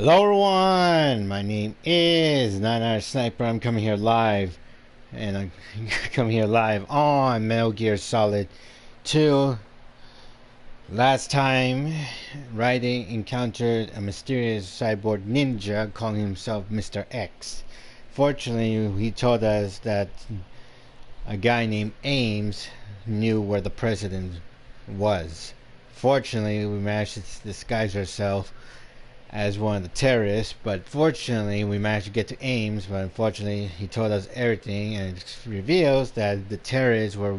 Hello everyone, my name is 99 Sniper. I'm coming here live, and I'm coming here live on Metal Gear Solid 2. Last time, Raiden encountered a mysterious cyborg ninja calling himself Mr. X. Fortunately, he told us that a guy named Ames knew where the president was. Fortunately, we managed to disguise ourselves as one of the terrorists, but fortunately we managed to get to Ames. But unfortunately he told us everything, and it reveals that the terrorists were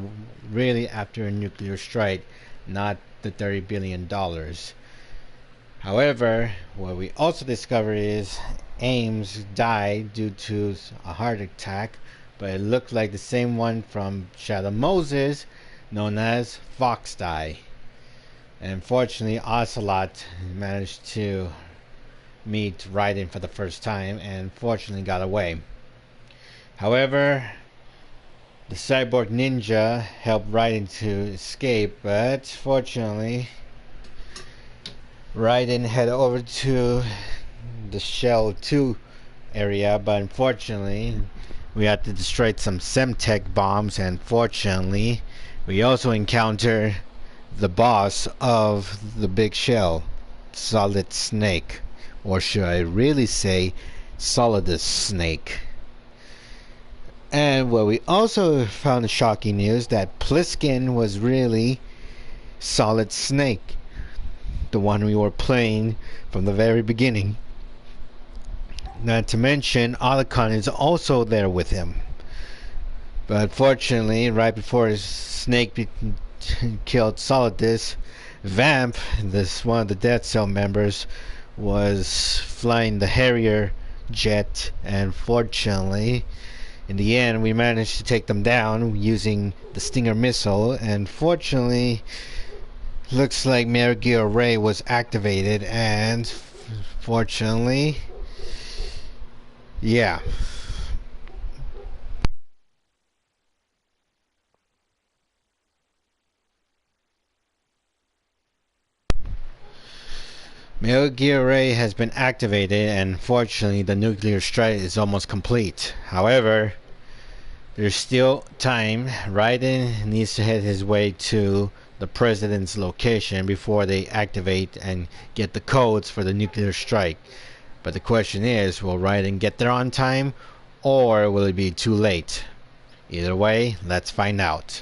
really after a nuclear strike, not the $30 billion. However, what we also discovered is Ames died due to a heart attack, but it looked like the same one from Shadow Moses, known as Fox Die. And unfortunately Ocelot managed to meet Raiden for the first time and fortunately got away. However, the cyborg ninja helped Raiden to escape, but fortunately Raiden headed over to the Shell 2 area, but unfortunately we had to destroy some Semtech bombs, and fortunately we also encountered the boss of the big shell, Solid Snake. Or should I really say Solidus Snake? And well, we also found the shocking news that Pliskin was really Solid Snake, the one we were playing from the very beginning. Not to mention, Otacon is also there with him. But fortunately, right before his Snake killed Solidus, Vamp, this one of the Dead Cell members, was flying the Harrier jet, and fortunately in the end we managed to take them down using the Stinger missile. And fortunately looks like Metal Gear Ray was activated, and fortunately yeah, Metal Gear Ray has been activated, and fortunately the nuclear strike is almost complete. However, there's still time. Raiden needs to head his way to the president's location before they activate and get the codes for the nuclear strike. But the question is, will Raiden get there on time, or will it be too late? Either way, let's find out.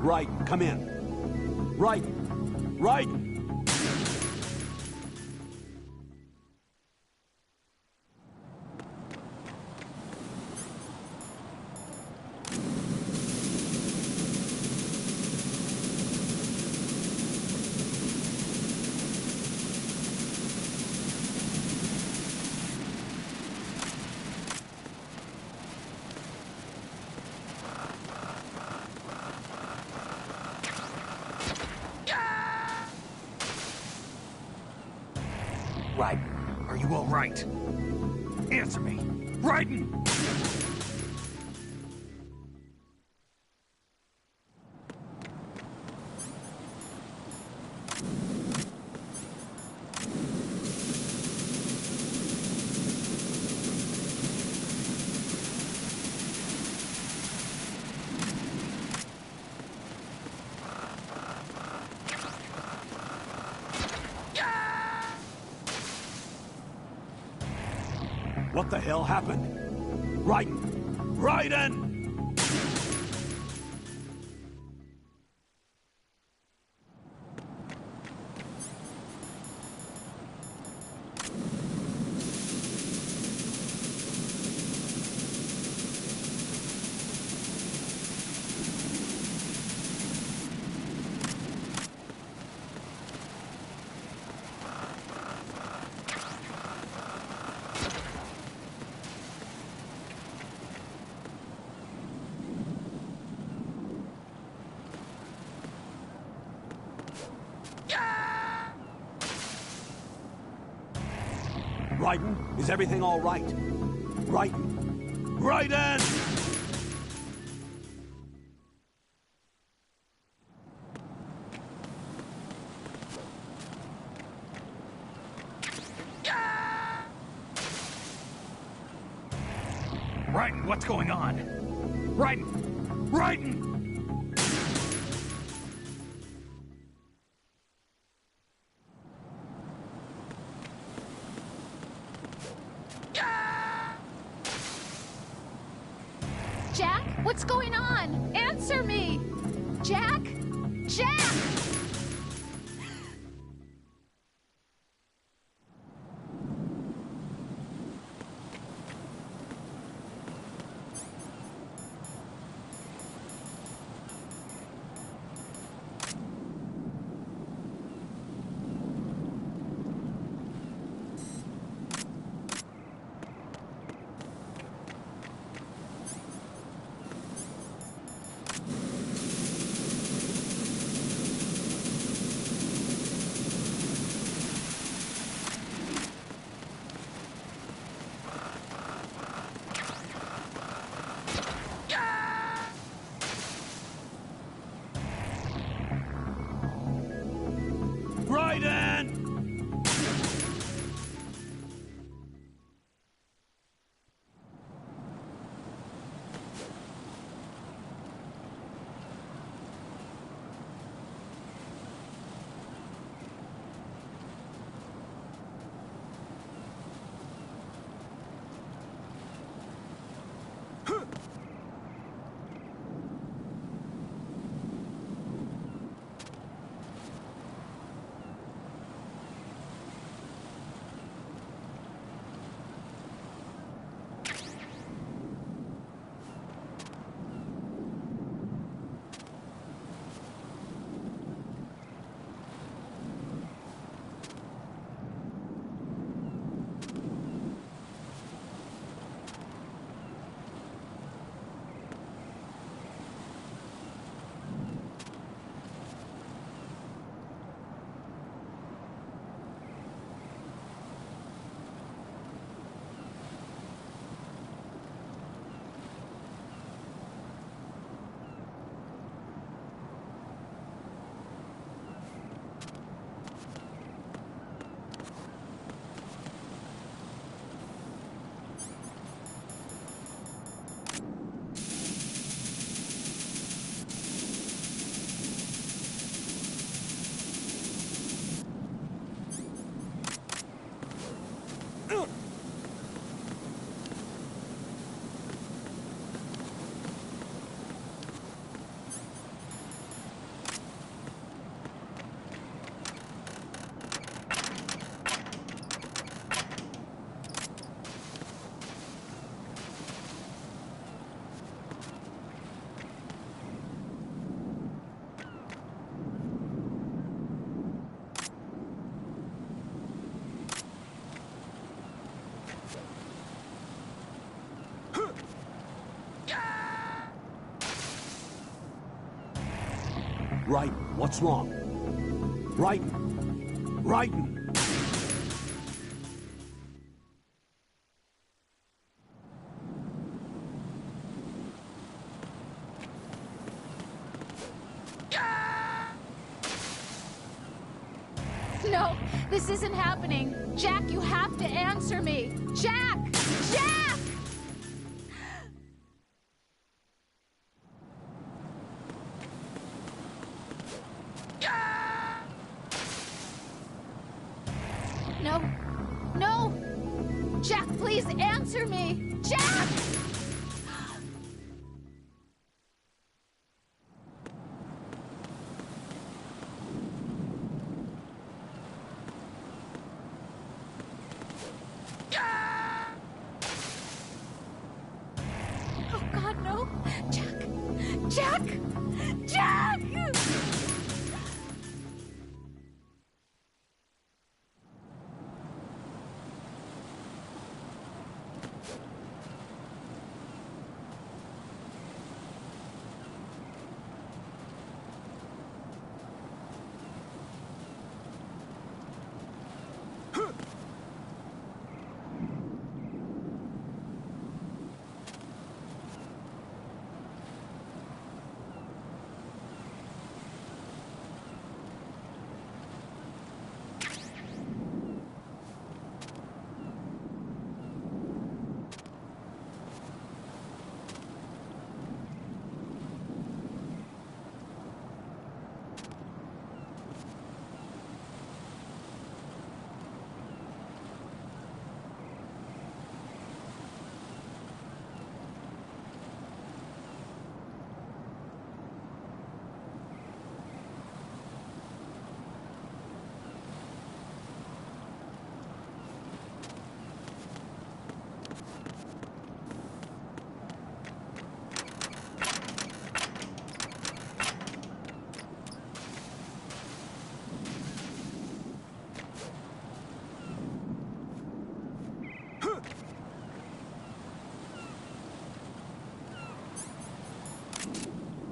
Raiden, come in. Raiden! Raiden! right? Answer me. Raiden! What the hell happened? Raiden! Raiden! Raiden, is everything all right? Raiden! Raiden! Raiden, what's going on? Raiden! Raiden! Jack, what's going on? Answer me! Jack? Jack! Raiden! Raiden, what's wrong? Raiden! Raiden! This isn't happening. Jack, you have to answer me. Jack! Jack! No. No! Jack, please answer me! Jack! Oh, God, no! Jack! Jack! Jack!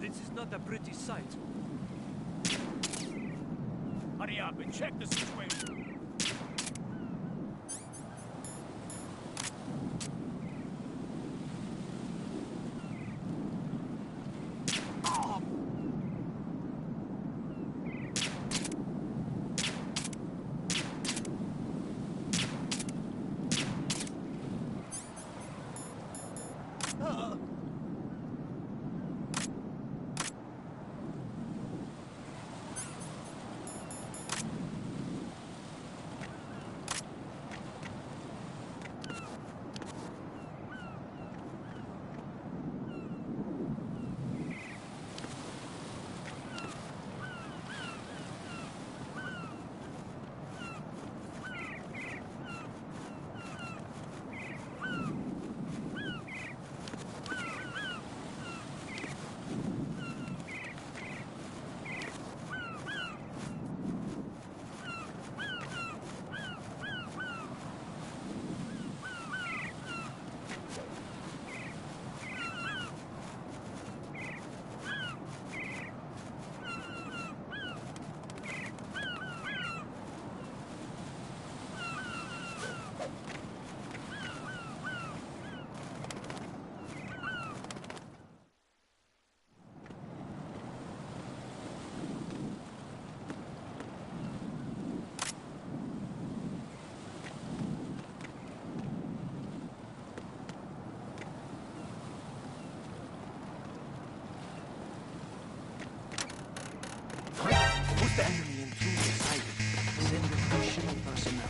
This is not a pretty sight. Hurry up and check the situation. Enemy intruder sighted. Send additional personnel.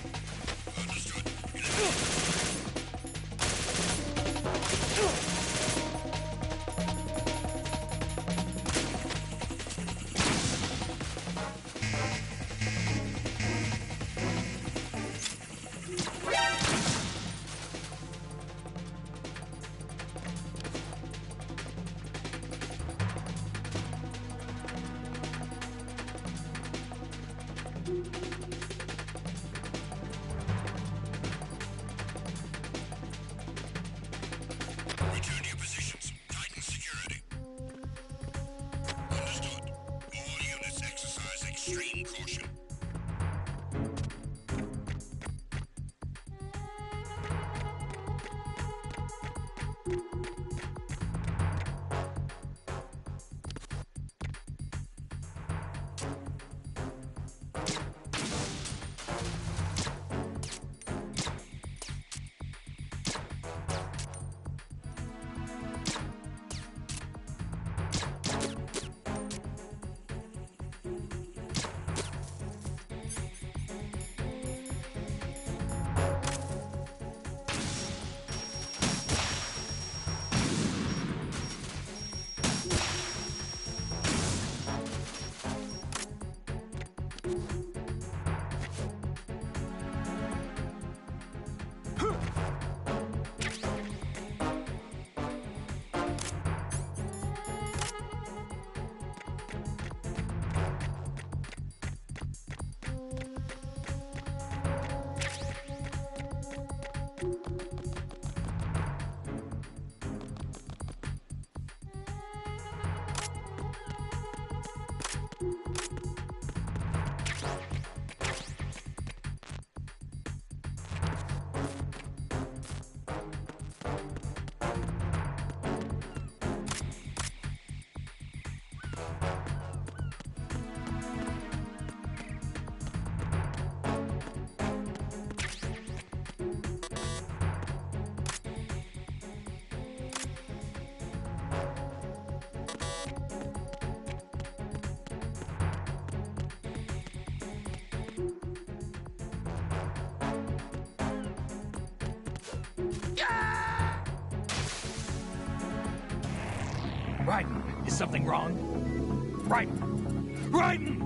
Raiden, is something wrong? Raiden! Raiden!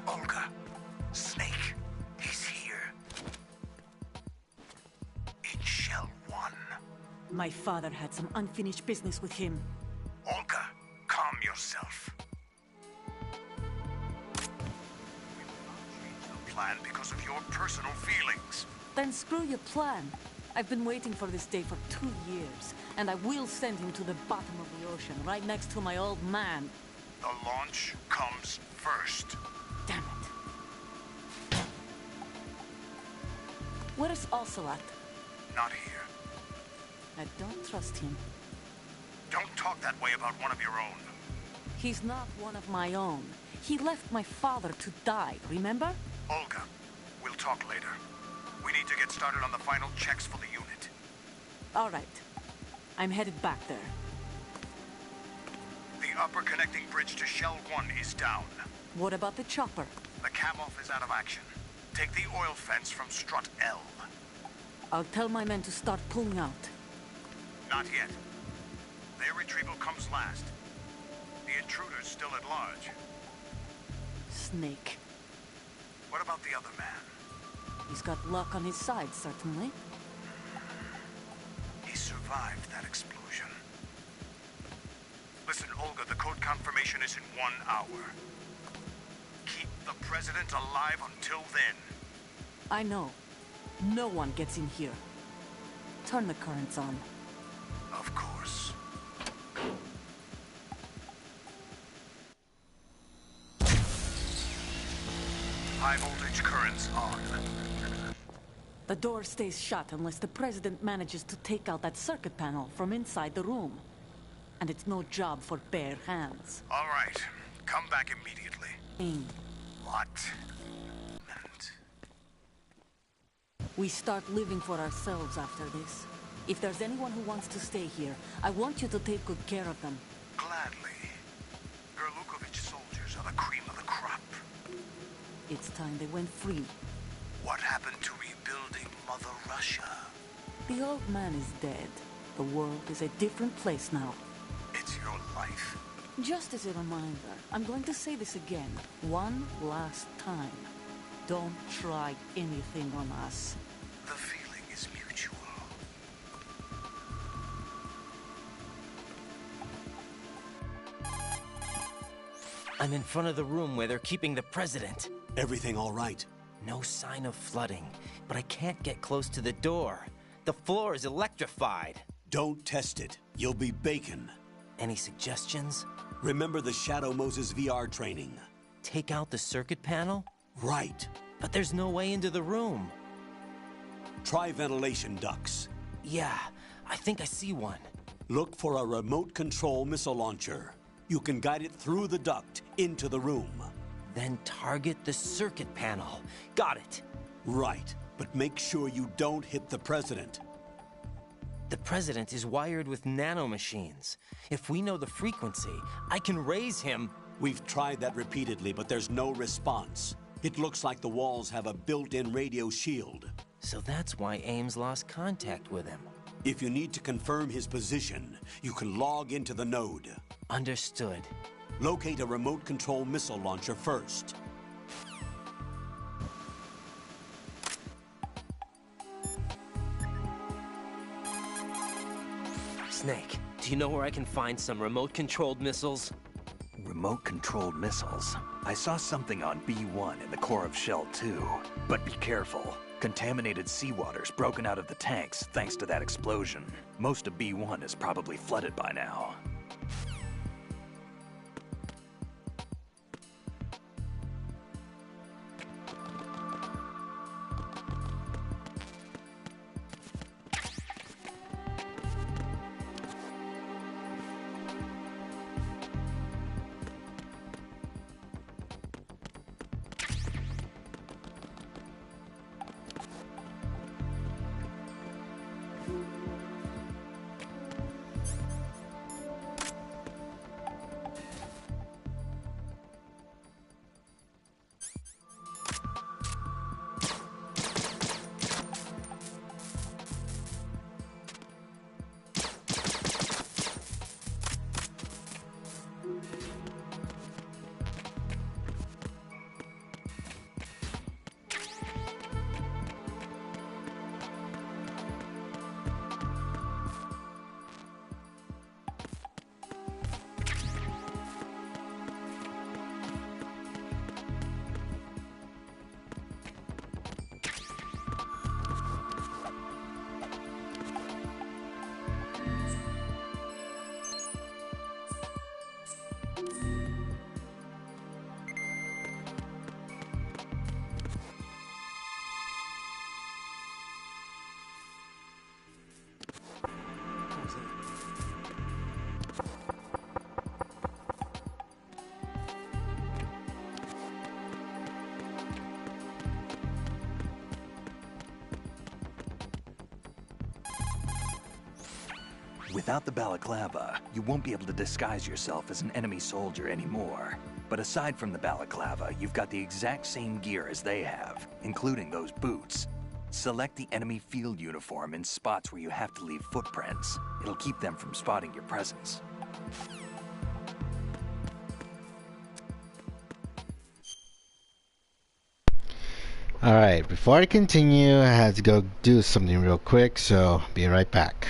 Olga. Snake. He's here. In Shell 1. My father had some unfinished business with him. Olga, calm yourself. We will not change the plan because of your personal feelings. Then screw your plan. I've been waiting for this day for 2 years, and I will send him to the bottom of the ocean, right next to my old man. The launch comes first. Damn it. Where is Ocelot? Not here. I don't trust him. Don't talk that way about one of your own. He's not one of my own. He left my father to die, remember? Olga, we'll talk later. We need to get started on the final checks for the unit. All right. I'm headed back there. The upper connecting bridge to Shell 1 is down. What about the chopper? The cam-off is out of action. Take the oil fence from strut L. I'll tell my men to start pulling out. Not yet. Their retrieval comes last. The intruder's still at large. Snake. What about the other man? He's got luck on his side, certainly. He survived that explosion. Listen, Olga, the code confirmation is in 1 hour. Keep the president alive until then. I know. No one gets in here. Turn the currents on. Of course. High voltage currents on. The door stays shut unless the president manages to take out that circuit panel from inside the room. And it's no job for bare hands. All right. Come back immediately. What? We start living for ourselves after this. If there's anyone who wants to stay here, I want you to take good care of them. Gladly. Gerlukovich soldiers are the cream of the crop. It's time they went free. What happened to rebuilding Mother Russia? The old man is dead. The world is a different place now. It's your life. Just as a reminder, I'm going to say this again, one last time. Don't try anything on us. The feeling is mutual. I'm in front of the room where they're keeping the president. Everything all right? No sign of flooding, but I can't get close to the door. The floor is electrified. Don't test it. You'll be bacon. Any suggestions? Remember the Shadow Moses VR training? Take out the circuit panel? Right. But there's no way into the room. Try ventilation ducts. Yeah, I think I see one. Look for a remote control missile launcher. You can guide it through the duct into the room. Then target the circuit panel. Got it. Right, but make sure you don't hit the president. The president is wired with nanomachines. If we know the frequency, I can raise him. We've tried that repeatedly, but there's no response. It looks like the walls have a built-in radio shield. So that's why Ames lost contact with him. If you need to confirm his position, you can log into the node. Understood. Locate a remote control missile launcher first. Snake, do you know where I can find some remote-controlled missiles? Remote-controlled missiles. I saw something on B1 in the core of Shell 2. But be careful. Contaminated seawater's broken out of the tanks thanks to that explosion. Most of B1 is probably flooded by now. Without the balaclava, you won't be able to disguise yourself as an enemy soldier anymore. But aside from the balaclava, you've got the exact same gear as they have, including those boots. Select the enemy field uniform in spots where you have to leave footprints. It'll keep them from spotting your presence. Alright, before I continue, I had to go do something real quick, so be right back.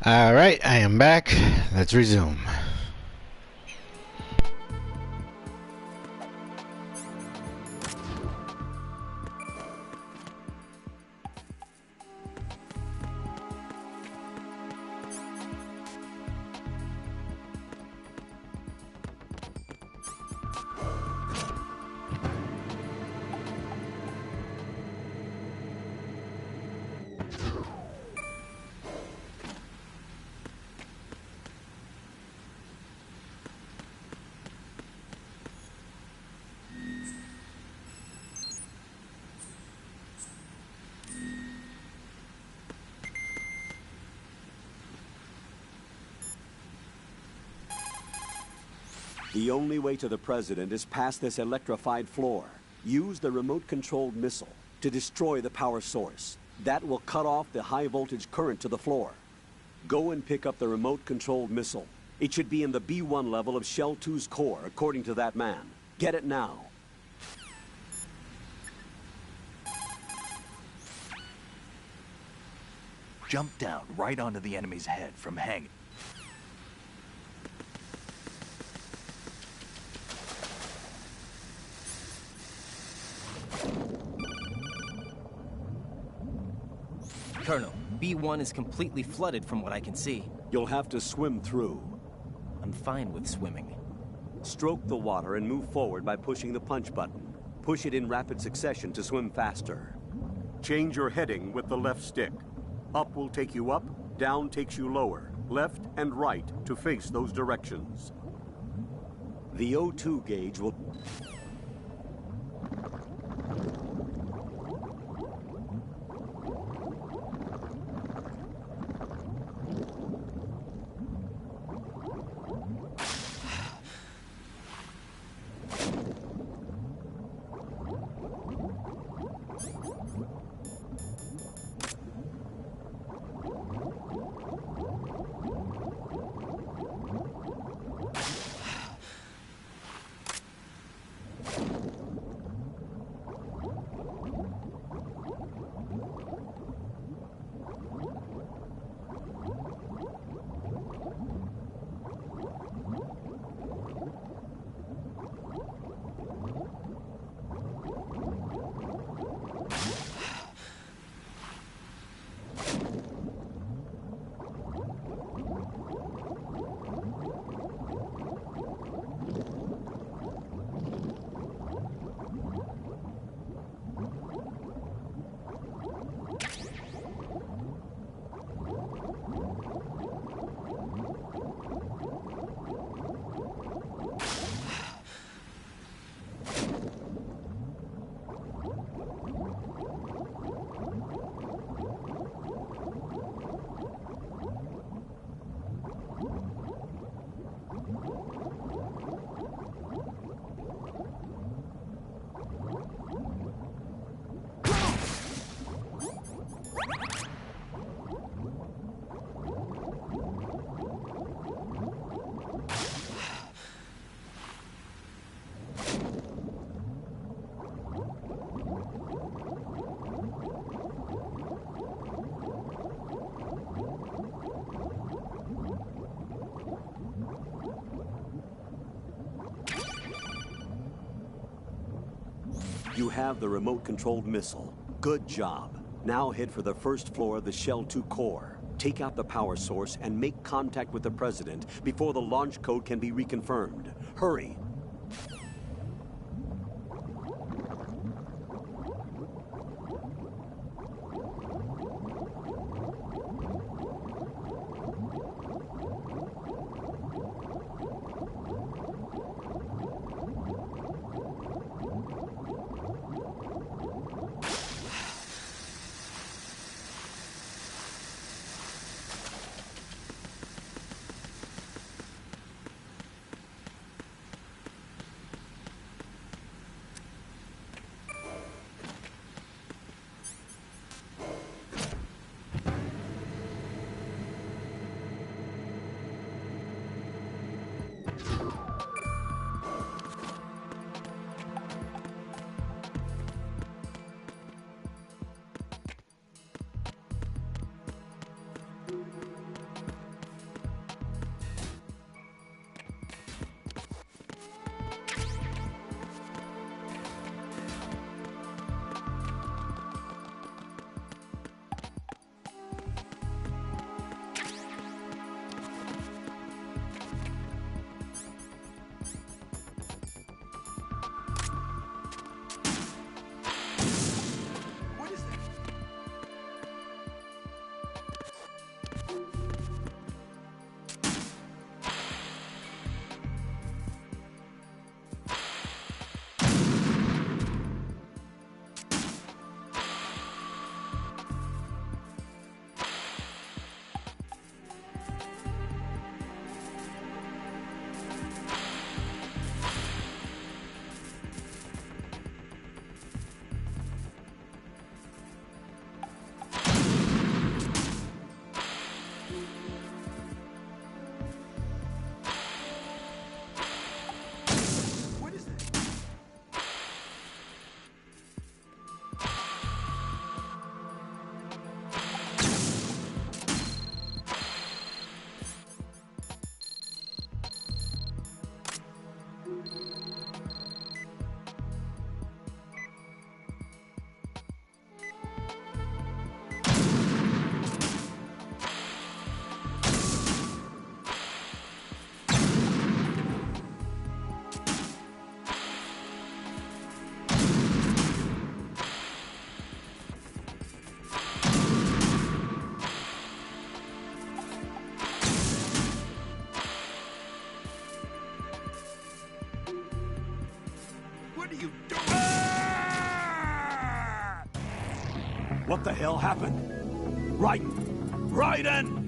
Alright, I am back. Let's resume. The only way to the president is past this electrified floor. Use the remote-controlled missile to destroy the power source. That will cut off the high-voltage current to the floor. Go and pick up the remote-controlled missile. It should be in the B1 level of Shell 2's core, according to that man. Get it now. Jump down right onto the enemy's head from hanging. Colonel, B1 is completely flooded from what I can see. You'll have to swim through. I'm fine with swimming. Stroke the water and move forward by pushing the punch button. Push it in rapid succession to swim faster. Change your heading with the left stick. Up will take you up, down takes you lower. Left and right to face those directions. The O2 gauge will... You have the remote-controlled missile. Good job. Now head for the first floor of the Shell 2 core. Take out the power source and make contact with the president before the launch code can be reconfirmed. Hurry. What are you doing? What the hell happened? Raiden! Raiden!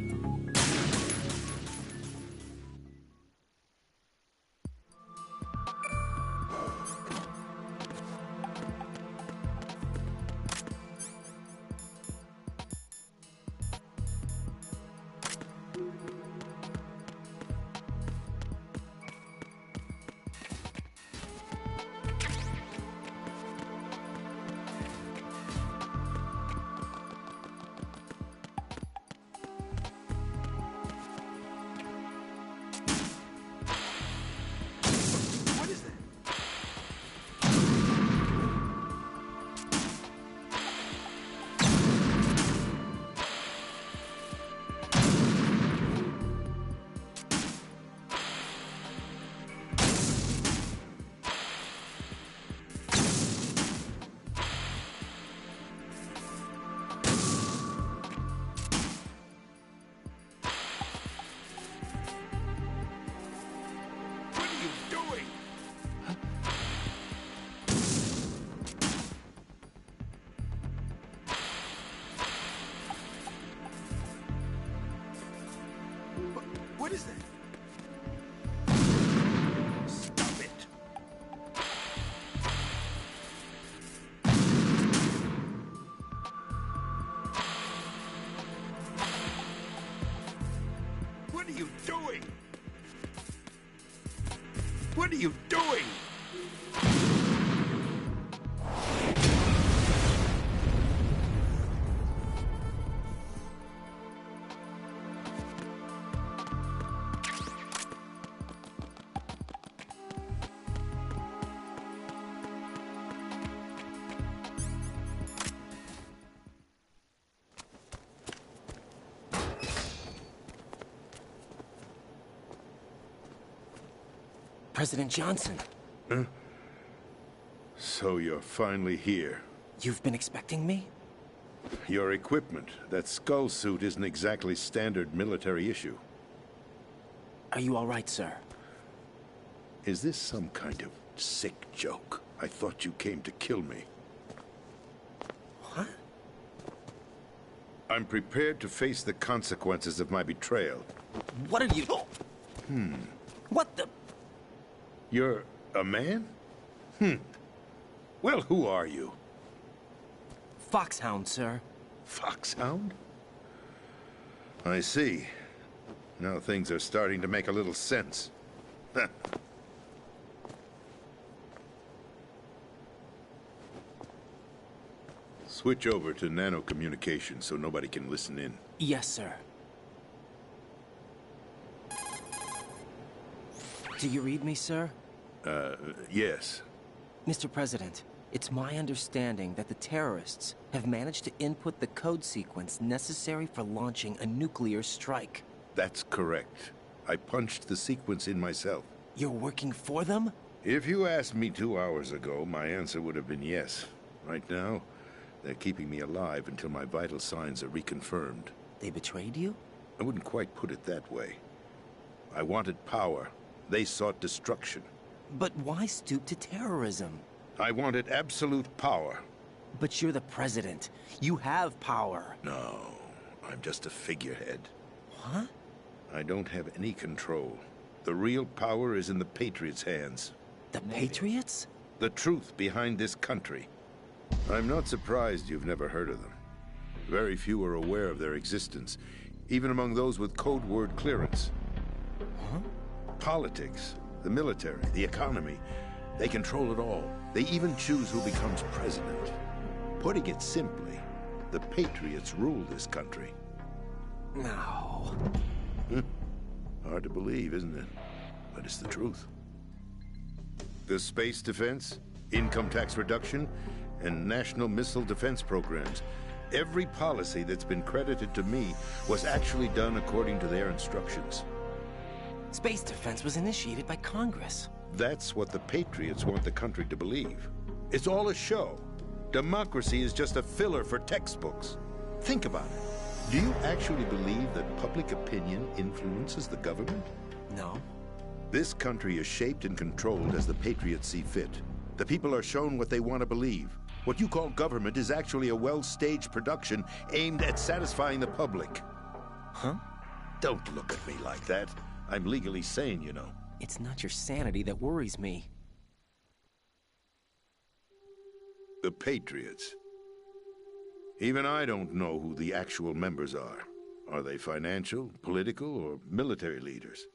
What is that? Stop it! What are you doing? What are you doing? President Johnson, So you're finally here. you've been expecting me? Your equipment, that skull suit isn't exactly standard military issue. Are you all right, sir? Is this some kind of sick joke? I thought you came to kill me. What? I'm prepared to face the consequences of my betrayal. What are you... What the... You're a man? Well, who are you? Foxhound, sir. Foxhound? I see. Now things are starting to make a little sense. Switch over to nano-communication so nobody can listen in. Yes, sir. Do you read me, sir? Yes. Mr. President, it's my understanding that the terrorists have managed to input the code sequence necessary for launching a nuclear strike. That's correct. I punched the sequence in myself. You're working for them? If you asked me 2 hours ago, my answer would have been yes. Right now, they're keeping me alive until my vital signs are reconfirmed. They betrayed you? I wouldn't quite put it that way. I wanted power. They sought destruction. But why stoop to terrorism? I wanted absolute power. But you're the president. You have power. No, I'm just a figurehead. What? I don't have any control. The real power is in the Patriots' hands. The Patriots? The truth behind this country. I'm not surprised you've never heard of them. Very few are aware of their existence, even among those with code word clearance. Huh? Politics, the military, the economy, they control it all. They even choose who becomes president. Putting it simply, the Patriots rule this country. No. Hard to believe, isn't it? But it's the truth. The space defense, income tax reduction, and national missile defense programs. Every policy that's been credited to me was actually done according to their instructions. Space defense was initiated by Congress. That's what the Patriots want the country to believe. It's all a show. Democracy is just a filler for textbooks. Think about it. Do you actually believe that public opinion influences the government? No. This country is shaped and controlled as the Patriots see fit. The people are shown what they want to believe. What you call government is actually a well-staged production aimed at satisfying the public. Huh? Don't look at me like that. I'm legally sane, you know. It's not your sanity that worries me. The Patriots. Even I don't know who the actual members are. Are they financial, political, or military leaders?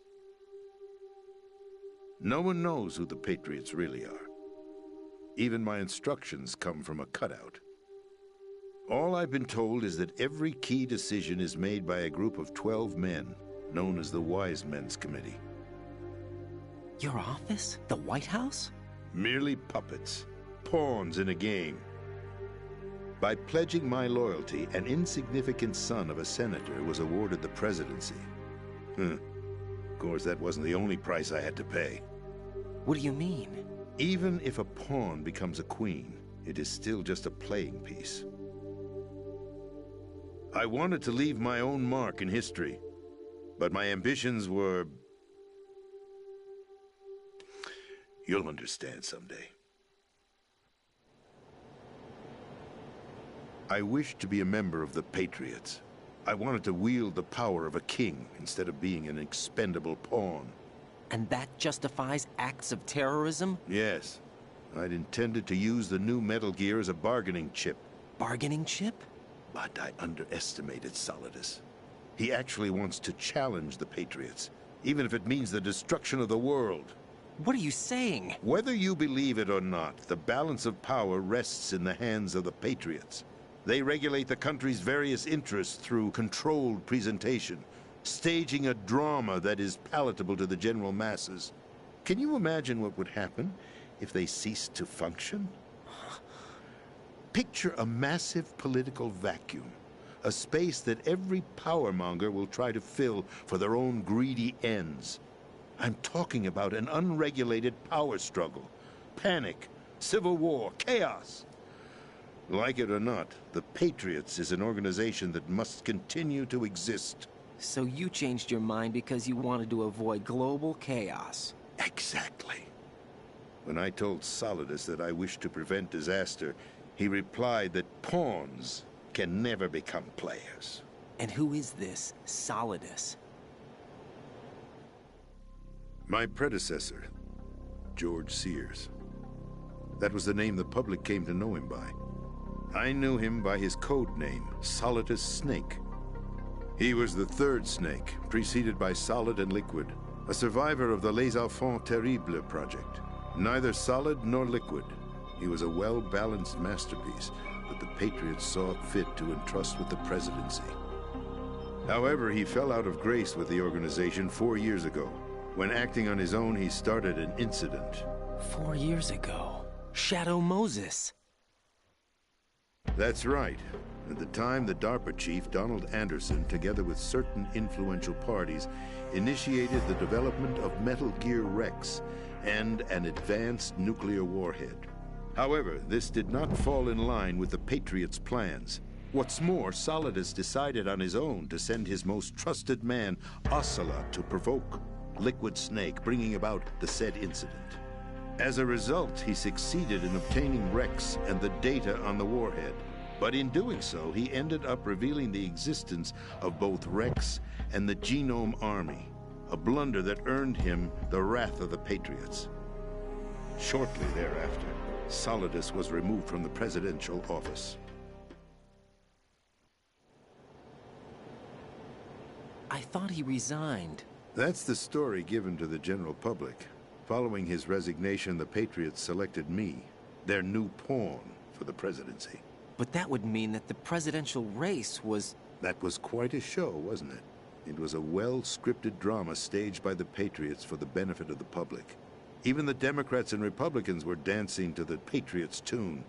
No one knows who the Patriots really are. Even my instructions come from a cutout. All I've been told is that every key decision is made by a group of 12 men, known as the Wise Men's Committee. Your office? The White House? Merely puppets, pawns in a game. By pledging my loyalty, an insignificant son of a senator was awarded the presidency. Of course, that wasn't the only price I had to pay. What do you mean? Even if a pawn becomes a queen, it is still just a playing piece. I wanted to leave my own mark in history, but my ambitions were... You'll understand someday. I wished to be a member of the Patriots. I wanted to wield the power of a king instead of being an expendable pawn. And that justifies acts of terrorism? Yes. I'd intended to use the new Metal Gear as a bargaining chip. Bargaining chip? But I underestimated Solidus. He actually wants to challenge the Patriots, even if it means the destruction of the world. What are you saying? Whether you believe it or not, the balance of power rests in the hands of the Patriots. They regulate the country's various interests through controlled presentation, staging a drama that is palatable to the general masses. Can you imagine what would happen if they ceased to function? Picture a massive political vacuum, a space that every powermonger will try to fill for their own greedy ends. I'm talking about an unregulated power struggle, panic, civil war, chaos. Like it or not, the Patriots is an organization that must continue to exist. So you changed your mind because you wanted to avoid global chaos. Exactly. When I told Solidus that I wished to prevent disaster, he replied that pawns can never become players. And who is this Solidus? My predecessor, George Sears. That was the name the public came to know him by. I knew him by his code name, Solidus Snake. He was the third Snake, preceded by Solid and Liquid, a survivor of the Les Enfants Terribles project. Neither solid nor liquid, he was a well-balanced masterpiece that the Patriots saw fit to entrust with the presidency. However, he fell out of grace with the organization 4 years ago. When acting on his own, he started an incident. 4 years ago? Shadow Moses. That's right. At the time, the DARPA chief, Donald Anderson, together with certain influential parties, initiated the development of Metal Gear Rex and an advanced nuclear warhead. However, this did not fall in line with the Patriots' plans. What's more, Solidus decided on his own to send his most trusted man, Ocelot, to provoke Liquid Snake, bringing about the said incident. As a result, he succeeded in obtaining Rex and the data on the warhead. But in doing so, he ended up revealing the existence of both Rex and the Genome Army, a blunder that earned him the wrath of the Patriots. Shortly thereafter, Solidus was removed from the presidential office. I thought he resigned. That's the story given to the general public. Following his resignation, the Patriots selected me, their new pawn, for the presidency. But that would mean that the presidential race was... That was quite a show, wasn't it? It was a well-scripted drama staged by the Patriots for the benefit of the public. Even the Democrats and Republicans were dancing to the Patriots' tune.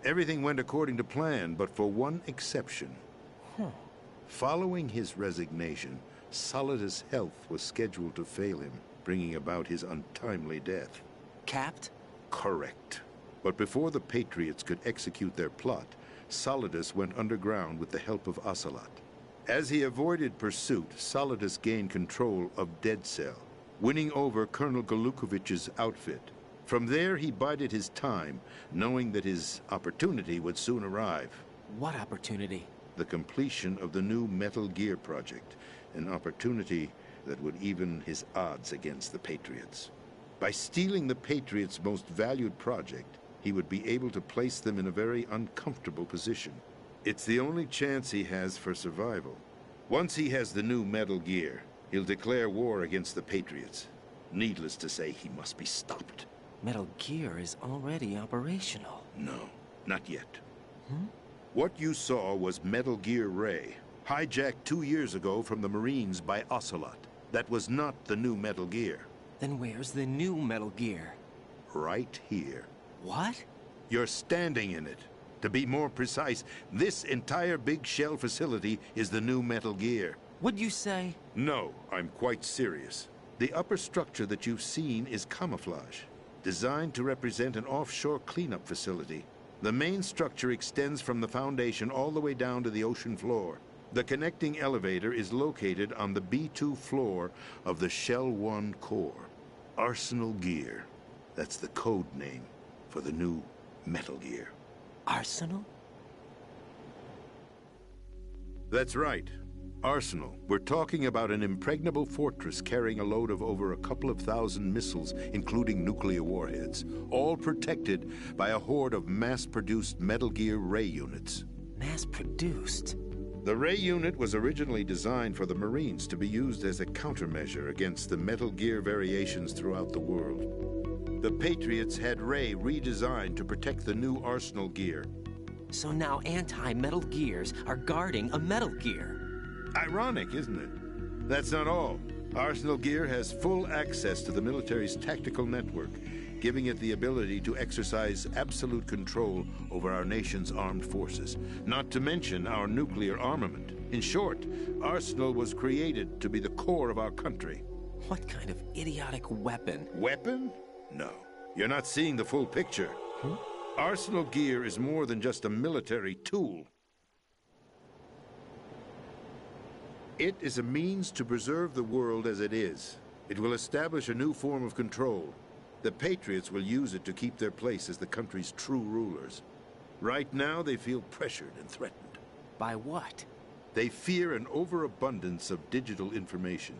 Everything went according to plan, but for one exception. Following his resignation, Solidus' health was scheduled to fail him, bringing about his untimely death. Capped? Correct. But before the Patriots could execute their plot, Solidus went underground with the help of Ocelot. As he avoided pursuit, Solidus gained control of Dead Cell, winning over Colonel Golukovich's outfit. From there, he bided his time, knowing that his opportunity would soon arrive. What opportunity? The completion of the new Metal Gear project, an opportunity that would even his odds against the Patriots. By stealing the Patriots' most valued project, he would be able to place them in a very uncomfortable position. It's the only chance he has for survival. Once he has the new Metal Gear, he'll declare war against the Patriots. Needless to say, he must be stopped. Metal Gear is already operational. No, not yet. What you saw was Metal Gear Ray, hijacked 2 years ago from the Marines by Ocelot. That was not the new Metal Gear. Then where's the new Metal Gear? Right here. What? You're standing in it. To be more precise, this entire big shell facility is the new Metal Gear. What'd you say? No, I'm quite serious. The upper structure that you've seen is camouflage, designed to represent an offshore cleanup facility. The main structure extends from the foundation all the way down to the ocean floor. The connecting elevator is located on the B2 floor of the Shell 1 core. Arsenal Gear. That's the code name for the new Metal Gear. Arsenal? That's right. Arsenal. We're talking about an impregnable fortress carrying a load of over a couple of thousand missiles, including nuclear warheads, all protected by a horde of mass-produced Metal Gear Ray units. Mass-produced? The Ray unit was originally designed for the Marines to be used as a countermeasure against the Metal Gear variations throughout the world. The Patriots had Ray redesigned to protect the new Arsenal Gear. So now anti-Metal Gears are guarding a Metal Gear. Ironic, isn't it? That's not all. Arsenal Gear has full access to the military's tactical network, giving it the ability to exercise absolute control over our nation's armed forces, not to mention our nuclear armament. In short, Arsenal was created to be the core of our country. What kind of idiotic weapon? Weapon? No. You're not seeing the full picture. Arsenal Gear is more than just a military tool. It is a means to preserve the world as it is. It will establish a new form of control. The Patriots will use it to keep their place as the country's true rulers. Right now, they feel pressured and threatened. By what? They fear an overabundance of digital information.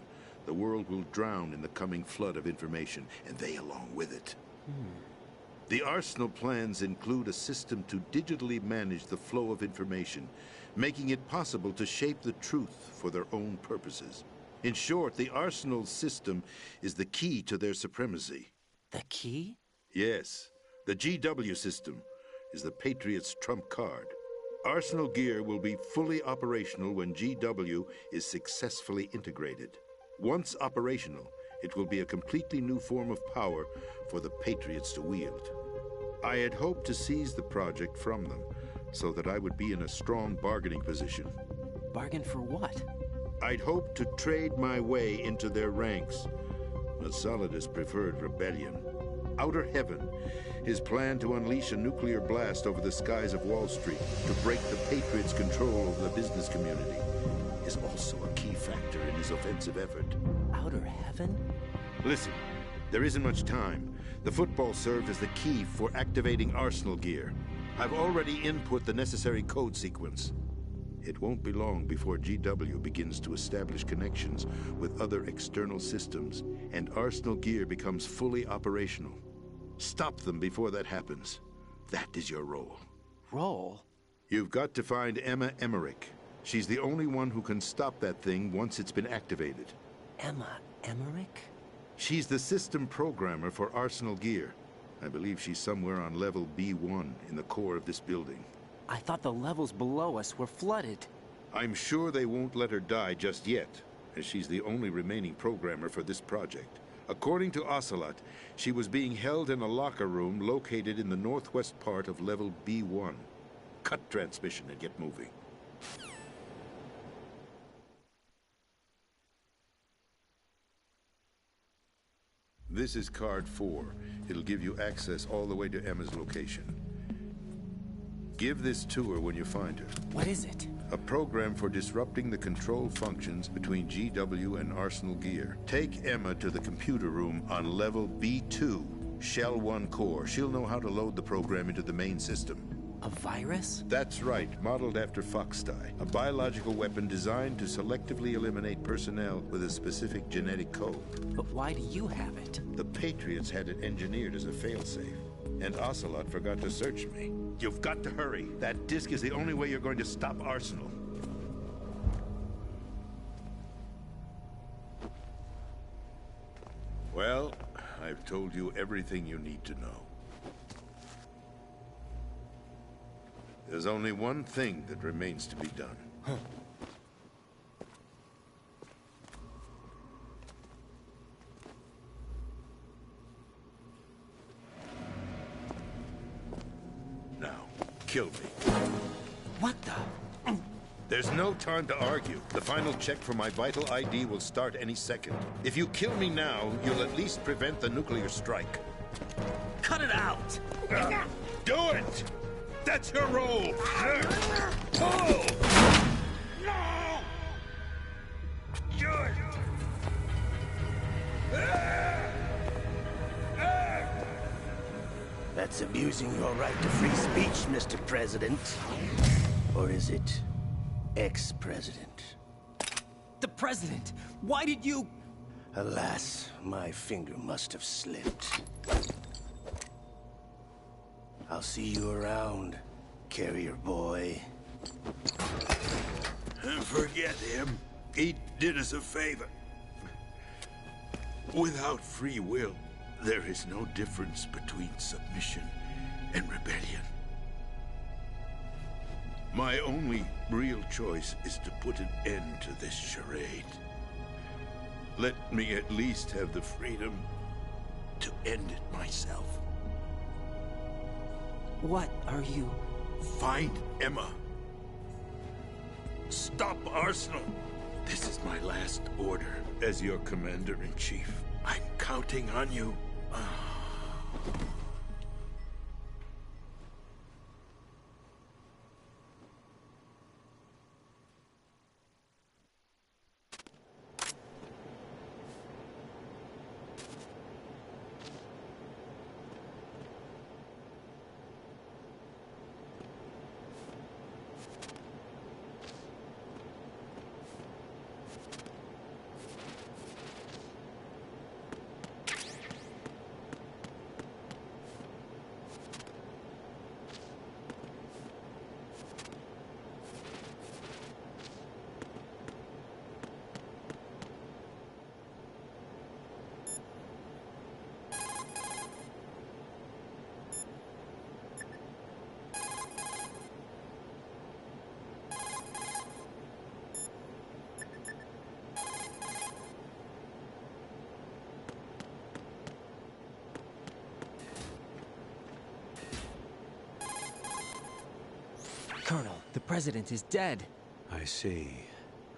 The world will drown in the coming flood of information, and they along with it. The Arsenal plans include a system to digitally manage the flow of information, making it possible to shape the truth for their own purposes. In short, the Arsenal system is the key to their supremacy. The key? Yes. The GW system is the Patriots' trump card. Arsenal Gear will be fully operational when GW is successfully integrated. Once operational, it will be a completely new form of power for the Patriots to wield. I had hoped to seize the project from them, so that I would be in a strong bargaining position. Bargain for what? I'd hoped to trade my way into their ranks, but Solidus preferred rebellion. Outer Heaven, his plan to unleash a nuclear blast over the skies of Wall Street to break the Patriots' control over the business community, is also a key factor in his offensive effort. Outer Heaven? Listen, there isn't much time. The football served as the key for activating Arsenal Gear. I've already input the necessary code sequence. It won't be long before GW begins to establish connections with other external systems, and Arsenal Gear becomes fully operational. Stop them before that happens. That is your role. Role? You've got to find Emma Emmerich. She's the only one who can stop that thing once it's been activated. Emma Emmerich? She's the system programmer for Arsenal Gear. I believe she's somewhere on level B1 in the core of this building. I thought the levels below us were flooded. I'm sure they won't let her die just yet, as she's the only remaining programmer for this project. According to Ocelot, she was being held in a locker room located in the northwest part of level B1. Cut transmission and get moving. This is card 4. It'll give you access all the way to Emma's location. Give this to her when you find her. What is it? A program for disrupting the control functions between GW and Arsenal Gear. Take Emma to the computer room on level B2. Shell 1 core. She'll know how to load the program into the main system. A virus? That's right, modeled after Foxdie. A biological weapon designed to selectively eliminate personnel with a specific genetic code. But why do you have it? The Patriots had it engineered as a failsafe. And Ocelot forgot to search me. You've got to hurry. That disk is the only way you're going to stop Arsenal. Well, I've told you everything you need to know. There's only one thing that remains to be done. Now, kill me. What the? There's no time to argue. The final check for my vital ID will start any second. If you kill me now, you'll at least prevent the nuclear strike. Cut it out! Do it! That's your role! Pull! No! Do it! That's abusing your right to free speech, Mr. President. Or is it ex-president? The president! Why did you... Alas, my finger must have slipped. I'll see you around, carrier boy. Forget him. He did us a favor. Without free will, there is no difference between submission and rebellion. My only real choice is to put an end to this charade. Let me at least have the freedom to end it myself. What are you... Find Emma. Stop Arsenal. This is my last order as your commander-in-chief. I'm counting on you. Colonel, the president is dead. I see.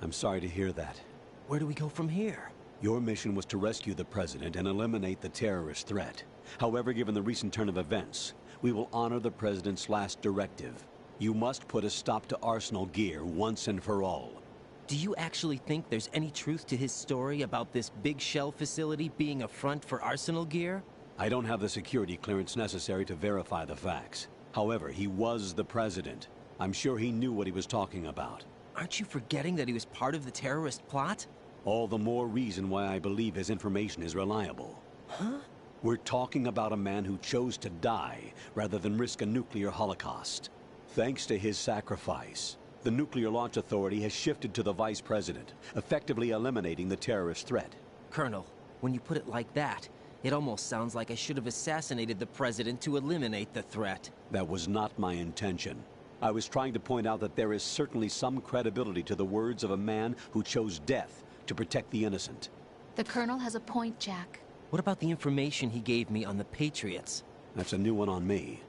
I'm sorry to hear that. Where do we go from here? Your mission was to rescue the president and eliminate the terrorist threat. However, given the recent turn of events, we will honor the president's last directive. You must put a stop to Arsenal gear once and for all. Do you actually think there's any truth to his story about this big shell facility being a front for Arsenal gear? I don't have the security clearance necessary to verify the facts. However, he was the president. I'm sure he knew what he was talking about. Aren't you forgetting that he was part of the terrorist plot? All the more reason why I believe his information is reliable. Huh? We're talking about a man who chose to die rather than risk a nuclear holocaust. Thanks to his sacrifice, the Nuclear Launch Authority has shifted to the vice president, effectively eliminating the terrorist threat. Colonel, when you put it like that, it almost sounds like I should have assassinated the president to eliminate the threat. That was not my intention. I was trying to point out that there is certainly some credibility to the words of a man who chose death to protect the innocent. The Colonel has a point, Jack. What about the information he gave me on the Patriots? That's a new one on me.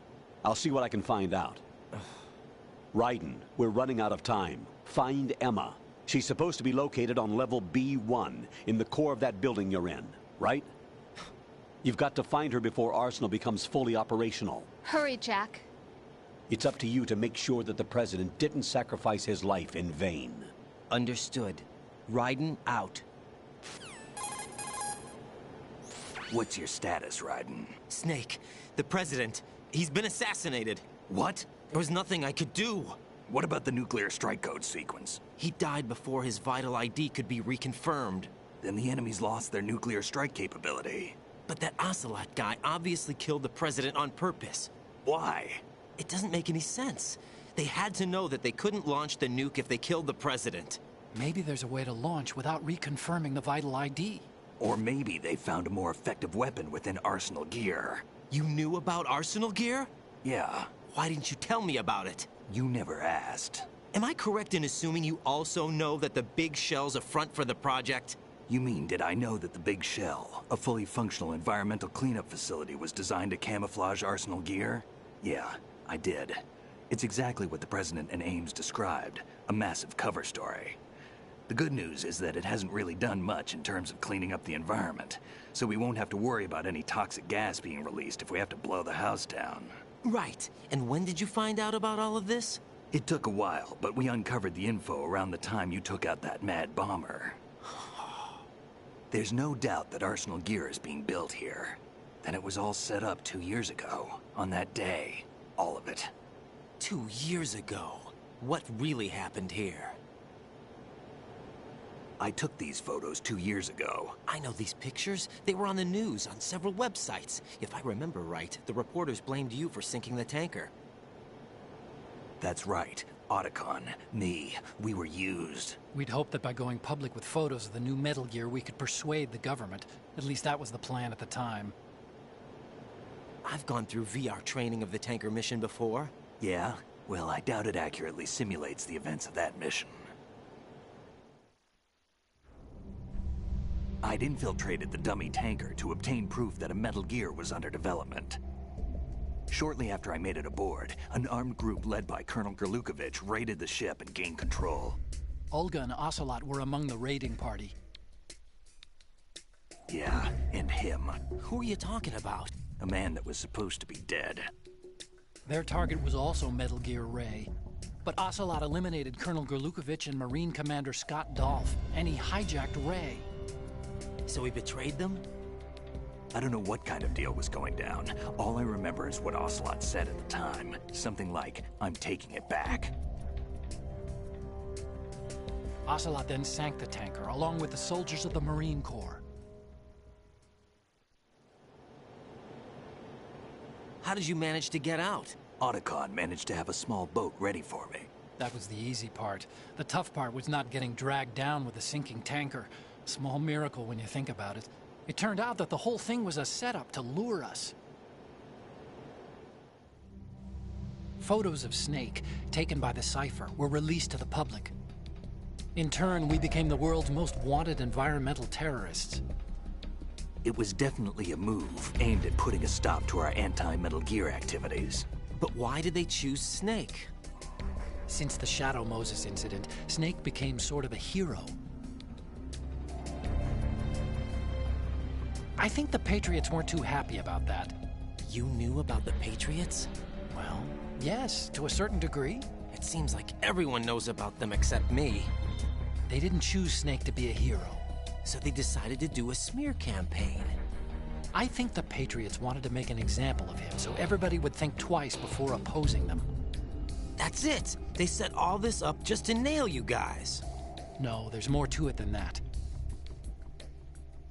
I'll see what I can find out. Raiden, we're running out of time. Find Emma. She's supposed to be located on level B1, in the core of that building you're in, right? You've got to find her before Arsenal becomes fully operational. Hurry, Jack. It's up to you to make sure that the president didn't sacrifice his life in vain. Understood. Raiden out. What's your status, Raiden? Snake, the president, he's been assassinated. What? There was nothing I could do. What about the nuclear strike code sequence? He died before his vital ID could be reconfirmed. Then the enemy's lost their nuclear strike capability. But that Ocelot guy obviously killed the president on purpose. Why? It doesn't make any sense. They had to know that they couldn't launch the nuke if they killed the president. Maybe there's a way to launch without reconfirming the vital ID. Or maybe they found a more effective weapon within Arsenal gear. You knew about Arsenal gear? Yeah. Why didn't you tell me about it? You never asked. Am I correct in assuming you also know that the Big Shell's a front for the project? You mean, did I know that the Big Shell, a fully functional environmental cleanup facility, was designed to camouflage Arsenal gear? Yeah, I did. It's exactly what the President and Ames described, a massive cover story. The good news is that it hasn't really done much in terms of cleaning up the environment, so we won't have to worry about any toxic gas being released if we have to blow the house down. Right. And when did you find out about all of this? It took a while, but we uncovered the info around the time you took out that mad bomber. There's no doubt that Arsenal gear is being built here. Then it was all set up 2 years ago, on that day. All of it. 2 years ago? What really happened here? I took these photos 2 years ago. I know these pictures. They were on the news, on several websites. If I remember right, the reporters blamed you for sinking the tanker. That's right. Otacon, me, we were used. We'd hoped that by going public with photos of the new Metal Gear, we could persuade the government. At least that was the plan at the time. I've gone through VR training of the tanker mission before. Yeah? Well, I doubt it accurately simulates the events of that mission. I'd infiltrated the dummy tanker to obtain proof that a Metal Gear was under development. Shortly after I made it aboard, an armed group led by Colonel Gerlukovich raided the ship and gained control. Olga and Ocelot were among the raiding party. Yeah, and him. Who are you talking about? A man that was supposed to be dead. Their target was also Metal Gear Ray. But Ocelot eliminated Colonel Gerlukovich and Marine Commander Scott Dolph, and he hijacked Ray. So he betrayed them? I don't know what kind of deal was going down. All I remember is what Ocelot said at the time. Something like, "I'm taking it back." Ocelot then sank the tanker, along with the soldiers of the Marine Corps. How did you manage to get out? Otacon managed to have a small boat ready for me. That was the easy part. The tough part was not getting dragged down with a sinking tanker. A small miracle when you think about it. It turned out that the whole thing was a setup to lure us. Photos of Snake, taken by the Cypher, were released to the public. In turn, we became the world's most wanted environmental terrorists. It was definitely a move aimed at putting a stop to our anti-Metal Gear activities. But why did they choose Snake? Since the Shadow Moses incident, Snake became sort of a hero. I think the Patriots weren't too happy about that. You knew about the Patriots? Well, yes, to a certain degree. It seems like everyone knows about them except me. They didn't choose Snake to be a hero. So they decided to do a smear campaign. I think the Patriots wanted to make an example of him so everybody would think twice before opposing them. That's it! They set all this up just to nail you guys. No, there's more to it than that.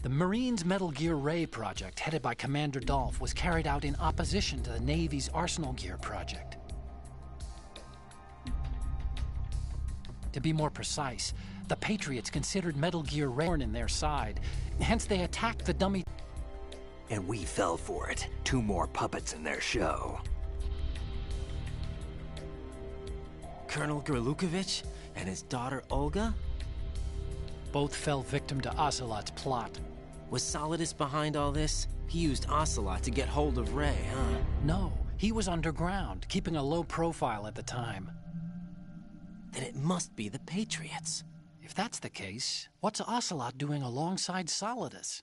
The Marines' Metal Gear Ray project, headed by Commander Dolph, was carried out in opposition to the Navy's Arsenal Gear project. To be more precise, the Patriots considered Metal Gear Ray in their side, hence they attacked the dummy. And we fell for it. 2 more puppets in their show. Colonel Gerlukovich and his daughter Olga? Both fell victim to Ocelot's plot. Was Solidus behind all this? He used Ocelot to get hold of Ray, huh? No, he was underground, keeping a low profile at the time. Then it must be the Patriots. If that's the case, what's Ocelot doing alongside Solidus?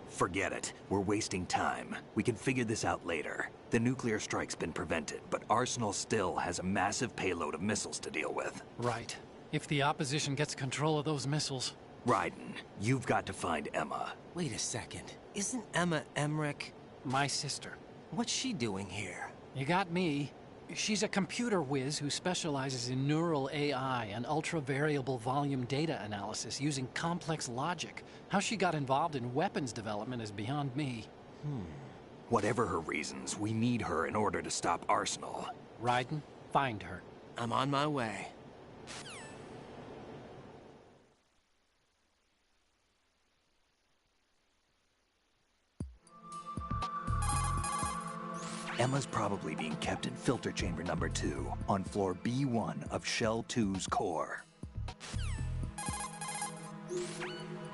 Forget it. We're wasting time. We can figure this out later. The nuclear strike's been prevented, but Arsenal still has a massive payload of missiles to deal with. Right. If the opposition gets control of those missiles... Raiden, you've got to find Emma. Wait a second. Isn't Emma Emmerich? My sister. What's she doing here? You got me. She's a computer whiz who specializes in neural AI and ultra-variable volume data analysis using complex logic. How she got involved in weapons development is beyond me. Whatever her reasons, we need her in order to stop Arsenal. Raiden, find her. I'm on my way. Emma's probably being kept in filter chamber number 2 on floor B1 of Shell 2's core.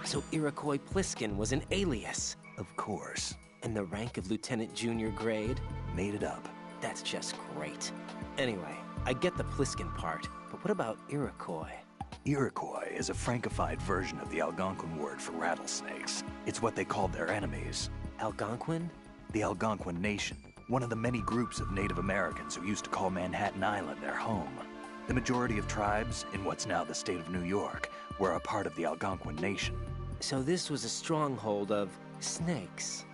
So Iroquois Pliskin was an alias. Of course. And the rank of Lieutenant Junior grade? Made it up. That's just great. Anyway, I get the Pliskin part, but what about Iroquois? Iroquois is a Frankified version of the Algonquin word for rattlesnakes. It's what they called their enemies. Algonquin? The Algonquin Nation, one of the many groups of Native Americans who used to call Manhattan Island their home. The majority of tribes in what's now the state of New York were a part of the Algonquin Nation. So this was a stronghold of snakes.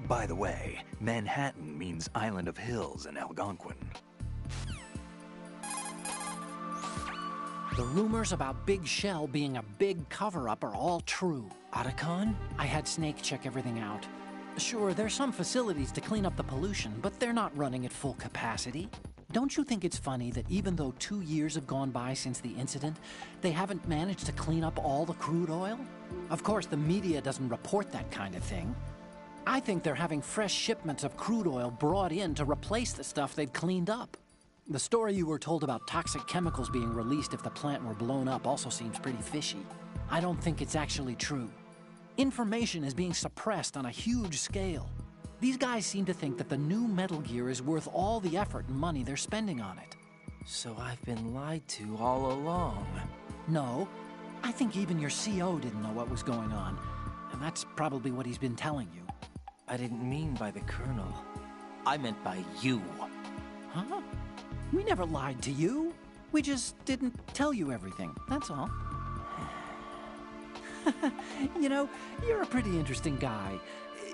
By the way, Manhattan means Island of Hills in Algonquin. The rumors about Big Shell being a big cover-up are all true. Otacon? I had Snake check everything out. Sure, there's some facilities to clean up the pollution, but they're not running at full capacity. Don't you think it's funny that even though 2 years have gone by since the incident, they haven't managed to clean up all the crude oil? Of course, the media doesn't report that kind of thing. I think they're having fresh shipments of crude oil brought in to replace the stuff they'd cleaned up. The story you were told about toxic chemicals being released if the plant were blown up also seems pretty fishy. I don't think it's actually true. Information is being suppressed on a huge scale. These guys seem to think that the new Metal Gear is worth all the effort and money they're spending on it. So I've been lied to all along. No, I think even your CO didn't know what was going on, and that's probably what he's been telling you. I didn't mean by the Colonel. I meant by you. Huh? We never lied to you. We just didn't tell you everything, that's all. You know, you're a pretty interesting guy.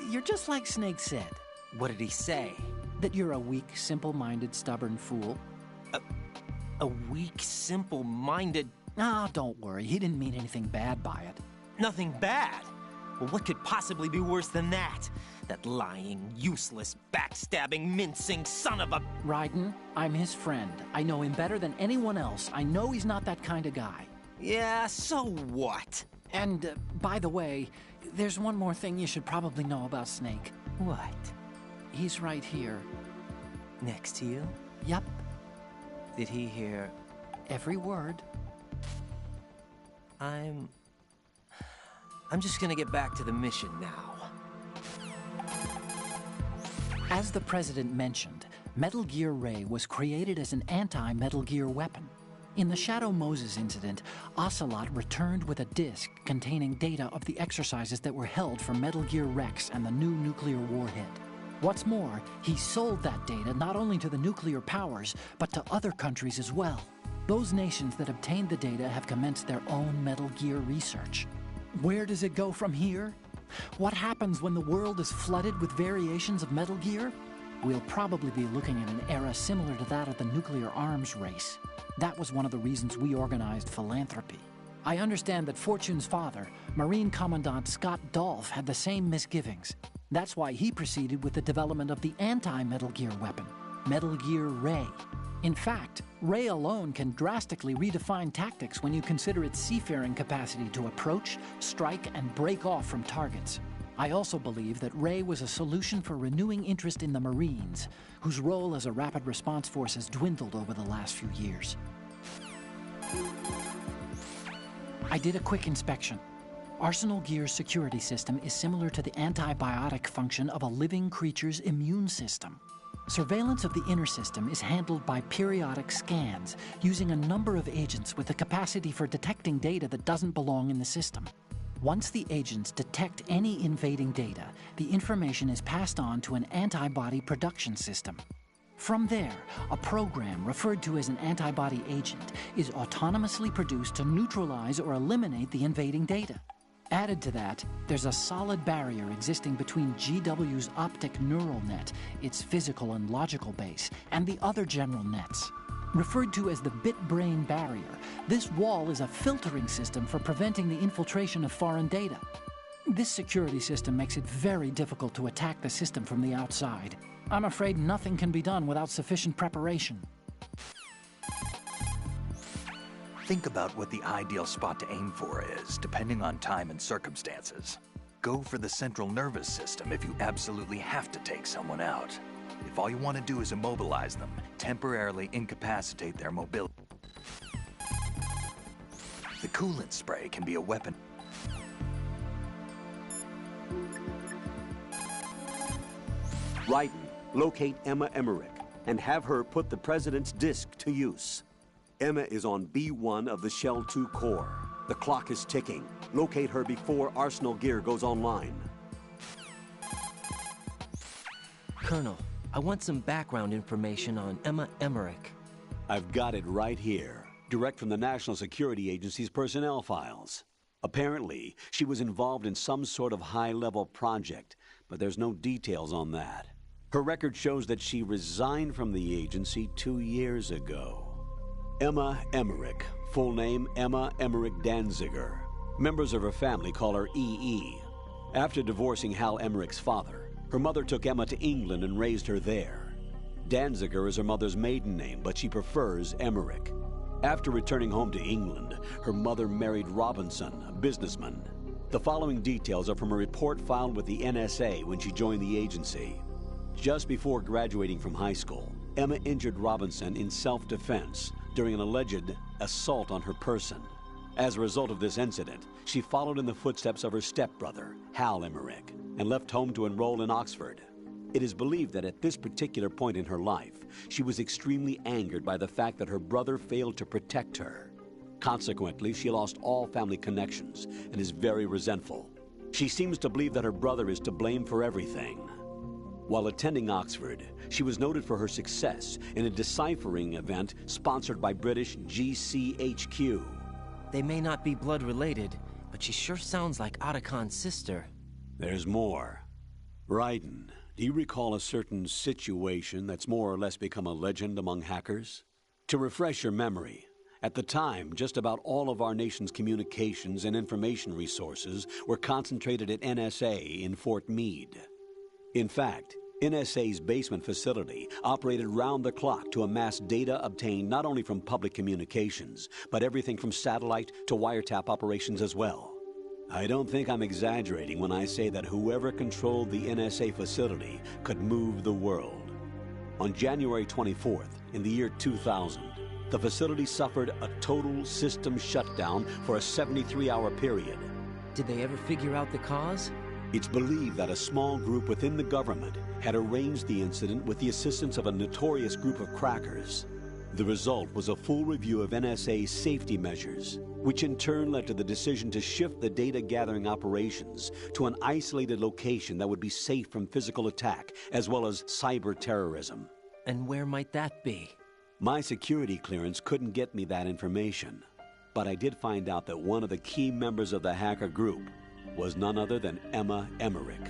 You're just like Snake said. What did he say? That you're a weak, simple-minded, stubborn fool. A weak, simple-minded... Ah, don't worry. He didn't mean anything bad by it. Nothing bad? Well, what could possibly be worse than that? That lying, useless, backstabbing, mincing son of a... Raiden, I'm his friend. I know him better than anyone else. I know he's not that kind of guy. Yeah, so what? And, by the way, there's one more thing you should probably know about Snake. What? He's right here. Next to you? Yup. Did he hear... every word? I'm just gonna get back to the mission now. As the President mentioned, Metal Gear Ray was created as an anti-Metal Gear weapon. In the Shadow Moses incident, Ocelot returned with a disk containing data of the exercises that were held for Metal Gear Rex and the new nuclear warhead. What's more, he sold that data not only to the nuclear powers, but to other countries as well. Those nations that obtained the data have commenced their own Metal Gear research. Where does it go from here? What happens when the world is flooded with variations of Metal Gear? We'll probably be looking at an era similar to that of the nuclear arms race. That was one of the reasons we organized philanthropy. I understand that Fortune's father, Marine Commandant Scott Dolph, had the same misgivings. That's why he proceeded with the development of the anti-Metal Gear weapon, Metal Gear Ray. In fact, Ray alone can drastically redefine tactics when you consider its seafaring capacity to approach, strike, and break off from targets. I also believe that Ray was a solution for renewing interest in the Marines, whose role as a rapid response force has dwindled over the last few years. I did a quick inspection. Arsenal Gear's security system is similar to the antibiotic function of a living creature's immune system. Surveillance of the inner system is handled by periodic scans, using a number of agents with the capacity for detecting data that doesn't belong in the system. Once the agents detect any invading data, the information is passed on to an antibody production system. From there, a program referred to as an antibody agent is autonomously produced to neutralize or eliminate the invading data. Added to that, there's a solid barrier existing between GW's optic neural net, its physical and logical base, and the other general nets. Referred to as the bit-brain barrier, this wall is a filtering system for preventing the infiltration of foreign data. This security system makes it very difficult to attack the system from the outside. I'm afraid nothing can be done without sufficient preparation. Think about what the ideal spot to aim for is, depending on time and circumstances. Go for the central nervous system if you absolutely have to take someone out. If all you want to do is immobilize them, temporarily incapacitate their mobility. The coolant spray can be a weapon. Raiden, locate Emma Emmerich and have her put the President's disc to use. Emma is on B1 of the Shell 2 core. The clock is ticking. Locate her before Arsenal gear goes online. Colonel, I want some background information on Emma Emmerich. I've got it right here, direct from the National Security Agency's personnel files. Apparently, she was involved in some sort of high-level project, but there's no details on that. Her record shows that she resigned from the agency 2 years ago. Emma Emmerich, full name Emma Emmerich Danziger. Members of her family call her EE. After divorcing Hal Emmerich's father, her mother took Emma to England and raised her there. Danziger is her mother's maiden name, but she prefers Emmerich. After returning home to England, her mother married Robinson, a businessman. The following details are from a report filed with the NSA when she joined the agency. Just before graduating from high school, Emma injured Robinson in self-defense during an alleged assault on her person. As a result of this incident, she followed in the footsteps of her stepbrother, Hal Emmerich, and left home to enroll in Oxford. It is believed that at this particular point in her life, she was extremely angered by the fact that her brother failed to protect her. Consequently, she lost all family connections and is very resentful. She seems to believe that her brother is to blame for everything. While attending Oxford, she was noted for her success in a deciphering event sponsored by British GCHQ. They may not be blood related, but she sure sounds like Otacon's sister. There's more. Raiden, do you recall a certain situation that's more or less become a legend among hackers? To refresh your memory, at the time, just about all of our nation's communications and information resources were concentrated at NSA in Fort Meade. In fact, NSA's basement facility operated round the clock to amass data obtained not only from public communications, but everything from satellite to wiretap operations as well. I don't think I'm exaggerating when I say that whoever controlled the NSA facility could move the world. On January 24th, in the year 2000, the facility suffered a total system shutdown for a 73-hour period. Did they ever figure out the cause? It's believed that a small group within the government had arranged the incident with the assistance of a notorious group of crackers. The result was a full review of NSA's safety measures, which in turn led to the decision to shift the data-gathering operations to an isolated location that would be safe from physical attack as well as cyber terrorism. And where might that be? My security clearance couldn't get me that information, but I did find out that one of the key members of the hacker group was none other than Emma Emmerich.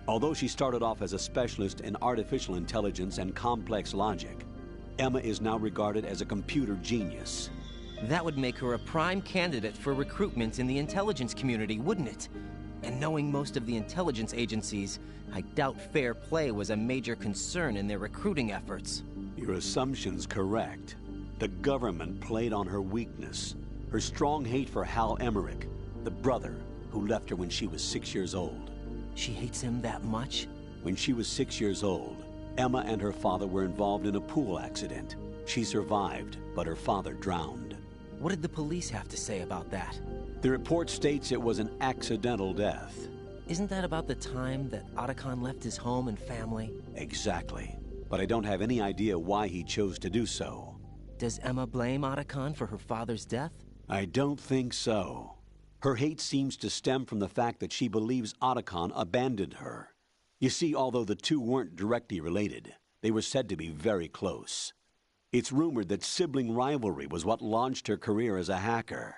Although she started off as a specialist in artificial intelligence and complex logic, Emma is now regarded as a computer genius. That would make her a prime candidate for recruitment in the intelligence community, wouldn't it? And knowing most of the intelligence agencies, I doubt fair play was a major concern in their recruiting efforts. Your assumption's correct. The government played on her weakness, her strong hate for Hal Emmerich, the brother who left her when she was 6 years old. She hates him that much? When she was 6 years old, Emma and her father were involved in a pool accident. She survived, but her father drowned. What did the police have to say about that? The report states it was an accidental death. Isn't that about the time that Otacon left his home and family? Exactly. But I don't have any idea why he chose to do so. Does Emma blame Otacon for her father's death? I don't think so. Her hate seems to stem from the fact that she believes Otacon abandoned her. You see, although the two weren't directly related, They were said to be very close. It's rumored that sibling rivalry was what launched her career as a hacker.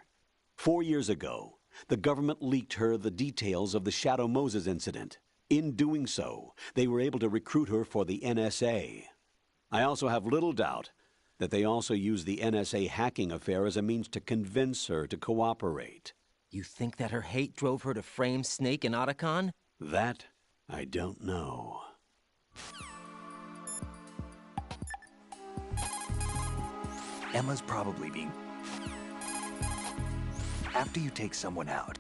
4 years ago, the government leaked her the details of the Shadow Moses incident. In doing so, they were able to recruit her for the NSA. I also have little doubt that they also used the NSA hacking affair as a means to convince her to cooperate. You think that her hate drove her to frame Snake and Otacon? That, I don't know. Emma's probably being... After you take someone out...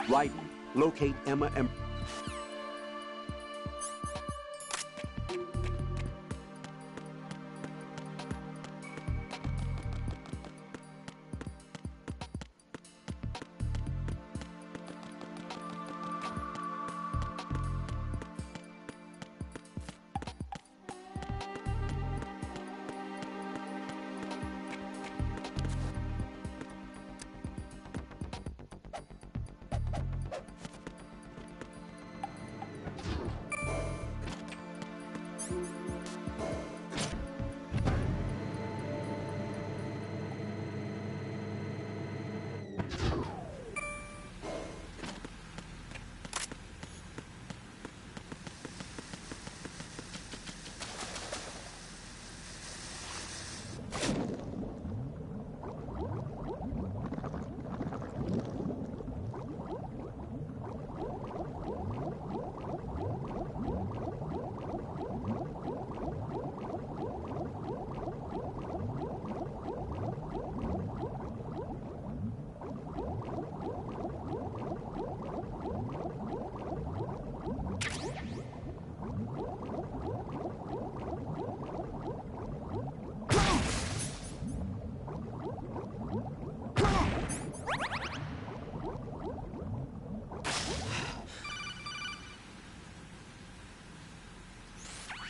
Raiden, locate Emma and...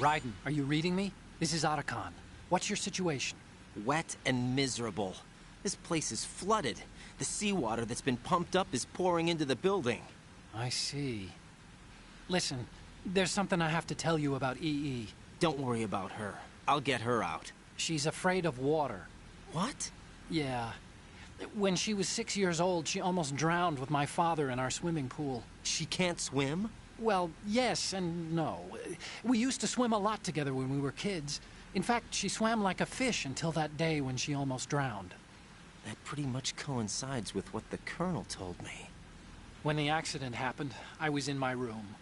Raiden, are you reading me? This is Otacon. What's your situation? Wet and miserable. This place is flooded. The seawater that's been pumped up is pouring into the building. I see. Listen, there's something I have to tell you about EE. Don't worry about her. I'll get her out. She's afraid of water. What? Yeah. When she was 6 years old, she almost drowned with my father in our swimming pool. She can't swim? Well, yes and no. We used to swim a lot together when we were kids. In fact, she swam like a fish until that day when she almost drowned. That pretty much coincides with what the Colonel told me. When the accident happened, I was in my room.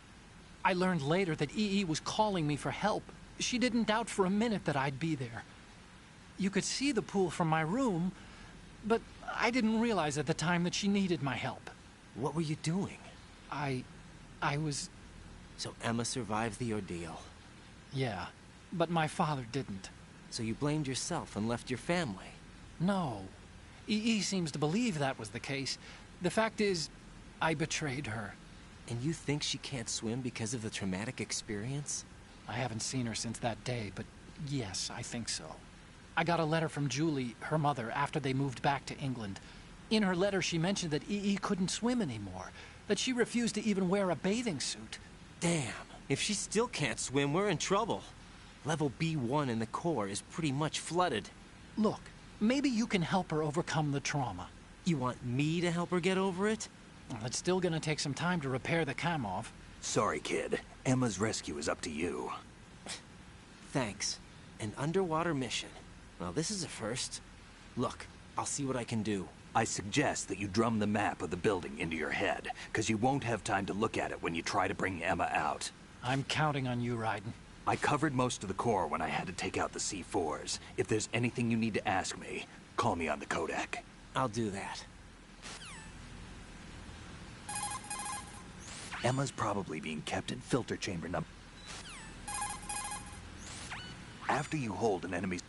I learned later that EE was calling me for help. She didn't doubt for a minute that I'd be there. You could see the pool from my room, but I didn't realize at the time that she needed my help. What were you doing? I was... So Emma survived the ordeal. Yeah, but my father didn't. So you blamed yourself and left your family? No. EE seems to believe that was the case. The fact is, I betrayed her. And you think she can't swim because of the traumatic experience? I haven't seen her since that day, but yes, I think so. I got a letter from Julie, her mother, after they moved back to England. In her letter, she mentioned that EE couldn't swim anymore, that she refused to even wear a bathing suit. Damn, if she still can't swim, we're in trouble. Level B1 in the core is pretty much flooded. Look, maybe you can help her overcome the trauma. You want me to help her get over it? Well, it's still gonna take some time to repair the Kamov. Sorry, kid. Emma's rescue is up to you. Thanks. An underwater mission. Well, this is a first. Look, I'll see what I can do. I suggest that you drum the map of the building into your head, because you won't have time to look at it when you try to bring Emma out. I'm counting on you, Raiden. I covered most of the core when I had to take out the C4s. If there's anything you need to ask me, call me on the codec. I'll do that. Emma's probably being kept in filter chamber number... After you hold an enemy's...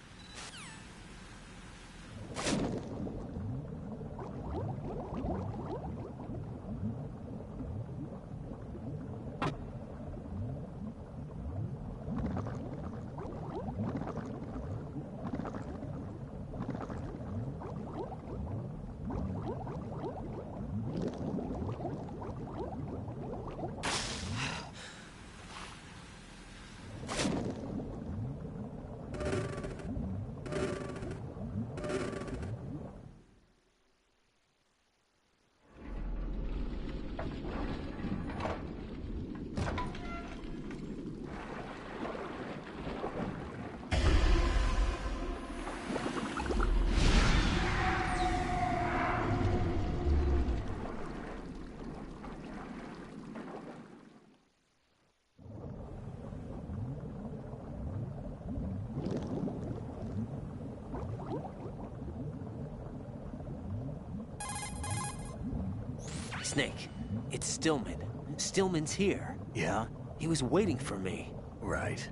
Snake, it's Stillman. Stillman's here. Yeah? He was waiting for me. Right.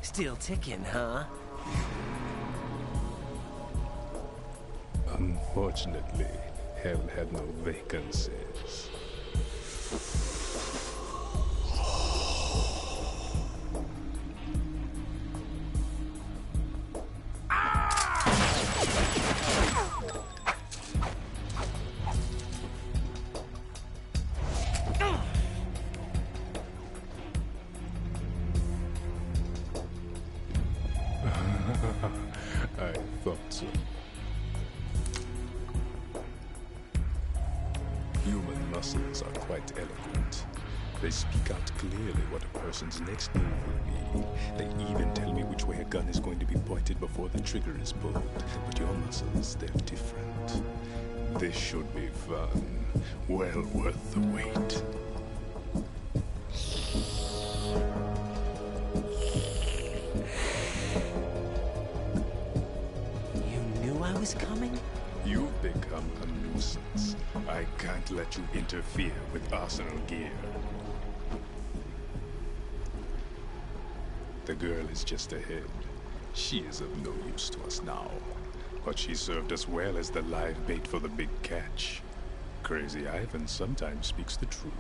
Still ticking, huh? Unfortunately, hell had no vacancies. I thought so. Human muscles are quite eloquent. They speak out clearly what a person's next move will be. They even tell me which way a gun is going to be pointed before the trigger is pulled. But your muscles, they're different. This should be fun. Well worth the wait. I was coming? You've become a nuisance. I can't let you interfere with Arsenal gear. The girl is just ahead. She is of no use to us now. But she served us well as the live bait for the big catch. Crazy Ivan sometimes speaks the truth.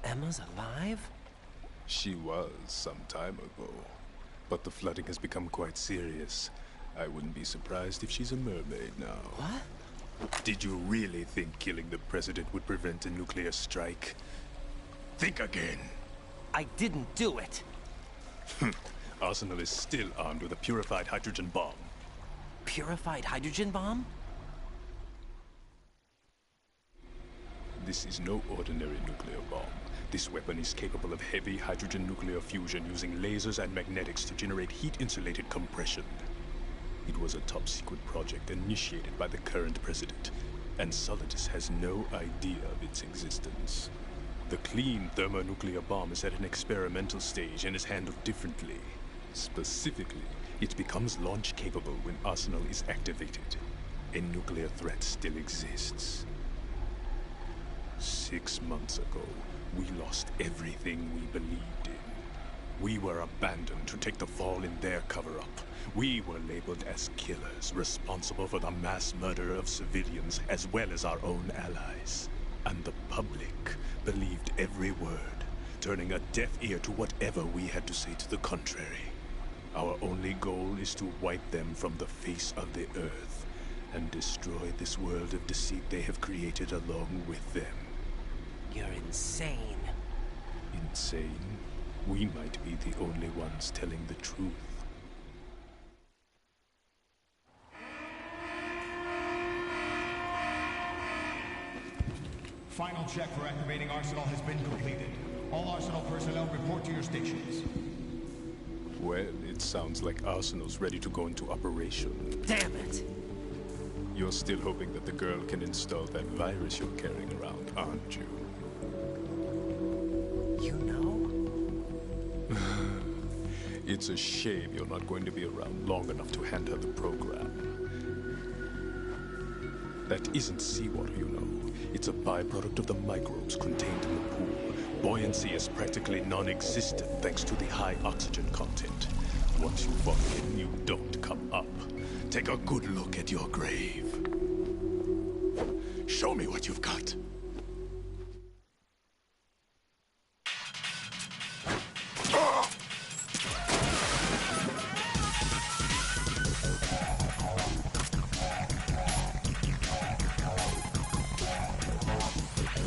Emma's alive? She was some time ago, but the flooding has become quite serious. I wouldn't be surprised if she's a mermaid now. What? Did you really think killing the president would prevent a nuclear strike? Think again. I didn't do it. Arsenal is still armed with a purified hydrogen bomb. Purified hydrogen bomb? This is no ordinary nuclear bomb. This weapon is capable of heavy hydrogen nuclear fusion using lasers and magnetics to generate heat-insulated compression. It was a top-secret project initiated by the current president, and Solidus has no idea of its existence. The clean thermonuclear bomb is at an experimental stage and is handled differently. Specifically, it becomes launch-capable when Arsenal is activated. A nuclear threat still exists. 6 months ago, we lost everything we believed in. We were abandoned to take the fall in their cover-up. We were labeled as killers, responsible for the mass murder of civilians as well as our own allies. And the public believed every word, turning a deaf ear to whatever we had to say to the contrary. Our only goal is to wipe them from the face of the earth and destroy this world of deceit they have created along with them. You're insane. Insane? We might be the only ones telling the truth. Final check for activating Arsenal has been completed. All Arsenal personnel report to your stations. Well, it sounds like Arsenal's ready to go into operation. Damn it! You're still hoping that the girl can install that virus you're carrying around, aren't you? You know? It's a shame you're not going to be around long enough to hand her the program. That isn't seawater, you know. It's a byproduct of the microbes contained in the pool. Buoyancy is practically non-existent thanks to the high oxygen content. Once you fall in, you don't come up. Take a good look at your grave. Show me what you've got.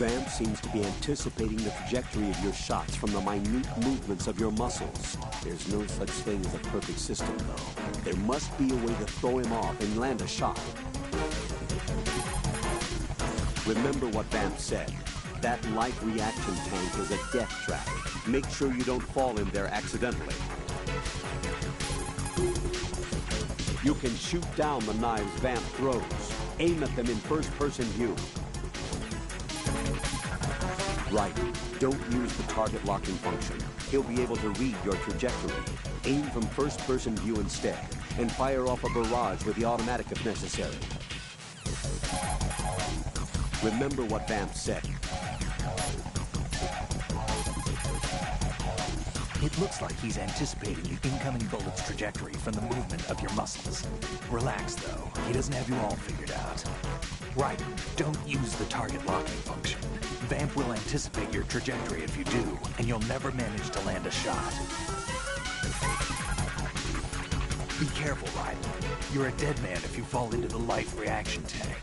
Vamp seems to be anticipating the trajectory of your shots from the minute movements of your muscles. There's no such thing as a perfect system, though. There must be a way to throw him off and land a shot. Remember what Vamp said. That life reaction tank is a death trap. Make sure you don't fall in there accidentally. You can shoot down the knives Vamp throws. Aim at them in first-person view. Right. Don't use the target locking function. He'll be able to read your trajectory. Aim from first-person view instead, and fire off a barrage with the automatic if necessary. Remember what Vamp said. It looks like he's anticipating the incoming bullet's trajectory from the movement of your muscles. Relax, though. He doesn't have you all figured out. Right. Don't use the target locking function. Vamp will anticipate your trajectory if you do, and you'll never manage to land a shot. Be careful, Raiden. You're a dead man if you fall into the life reaction tank.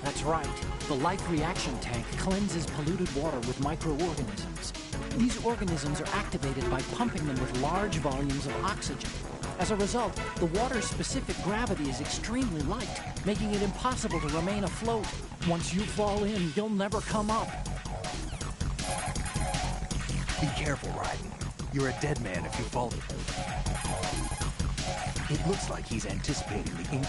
That's right. The life reaction tank cleanses polluted water with microorganisms. These organisms are activated by pumping them with large volumes of oxygen. As a result, the water's specific gravity is extremely light, making it impossible to remain afloat. Once you fall in, you'll never come up. Be careful, Raiden. You're a dead man if you fall. It looks like he's anticipating the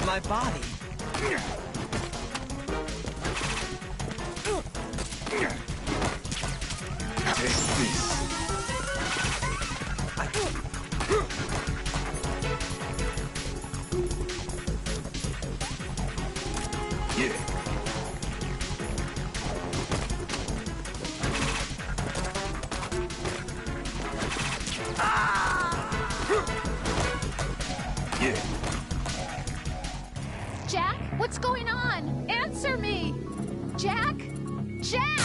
My body. Jack, what's going on? Answer me! Jack? Jack!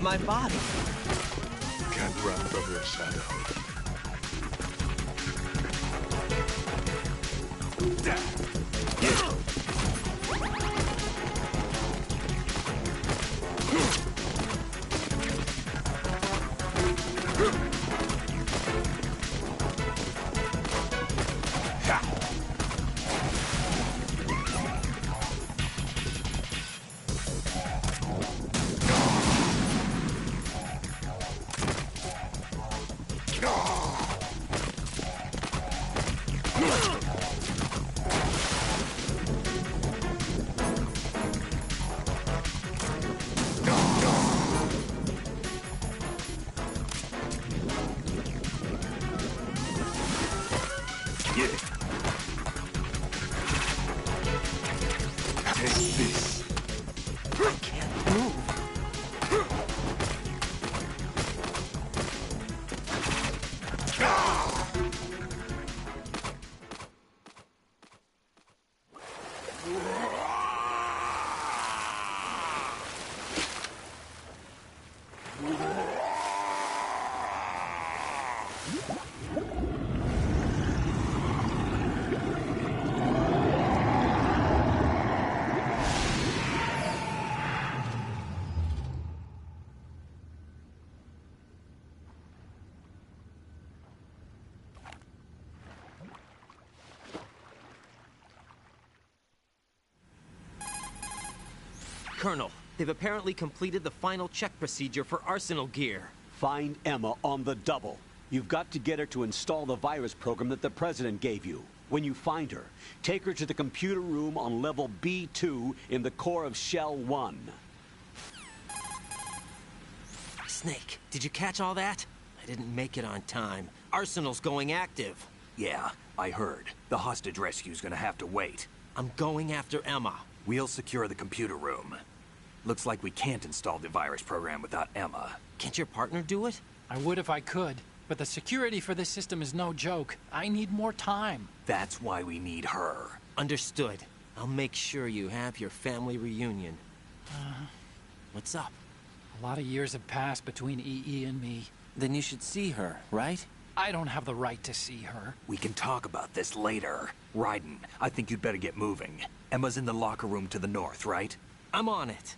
my body. Can't run from your shadow. Colonel, they've apparently completed the final check procedure for arsenal gear. Find Emma on the double. You've got to get her to install the virus program that the President gave you. When you find her, take her to the computer room on level B2 in the core of Shell 1. Snake, did you catch all that? I didn't make it on time. Arsenal's going active. Yeah, I heard. The hostage rescue's gonna have to wait. I'm going after Emma. We'll secure the computer room. Looks like we can't install the virus program without Emma. Can't your partner do it? I would if I could, but the security for this system is no joke. I need more time. That's why we need her. Understood. I'll make sure you have your family reunion. What's up? A lot of years have passed between EE and me. Then you should see her, right? I don't have the right to see her. We can talk about this later. Raiden, I think you'd better get moving. Emma's in the locker room to the north, right? I'm on it.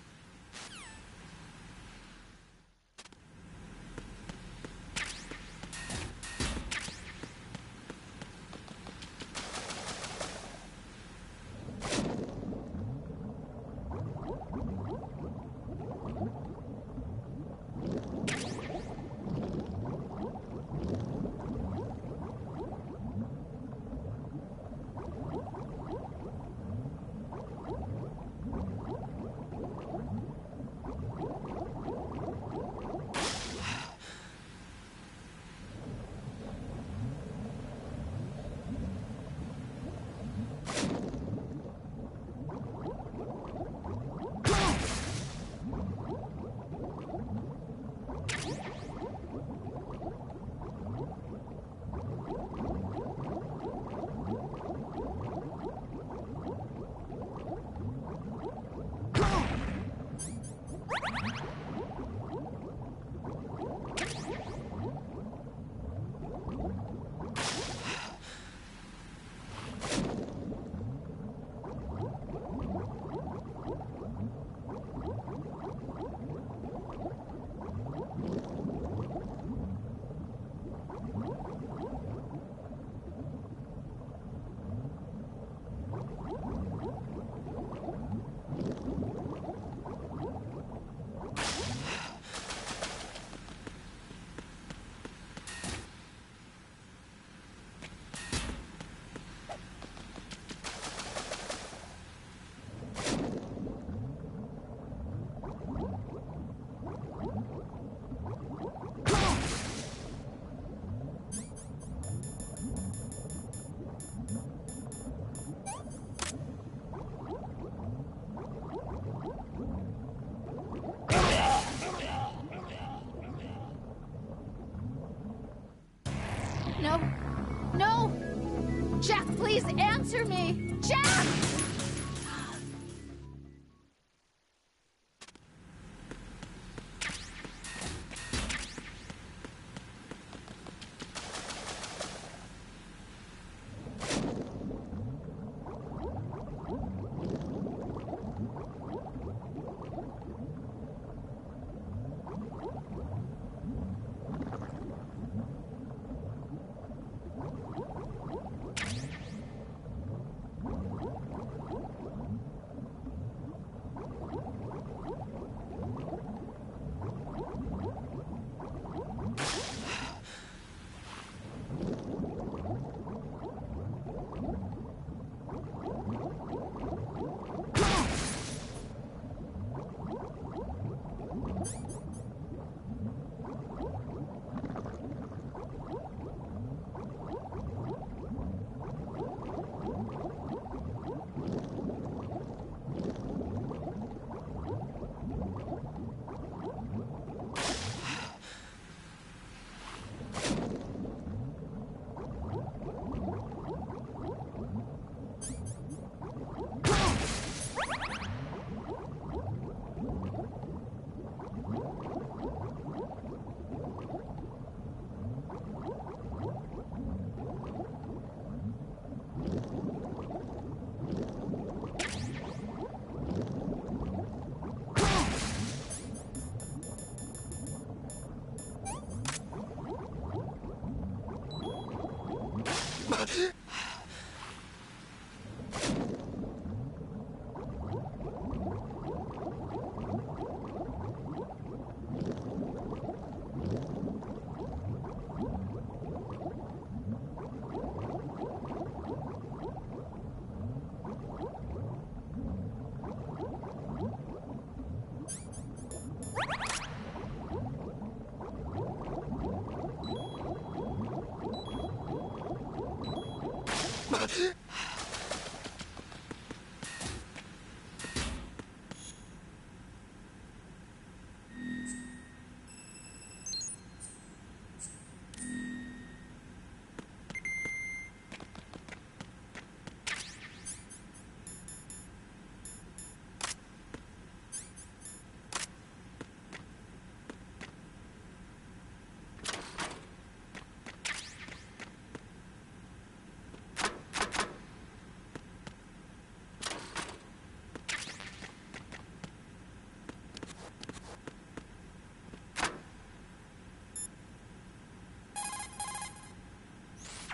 No. No! Jack, please answer me! Jack!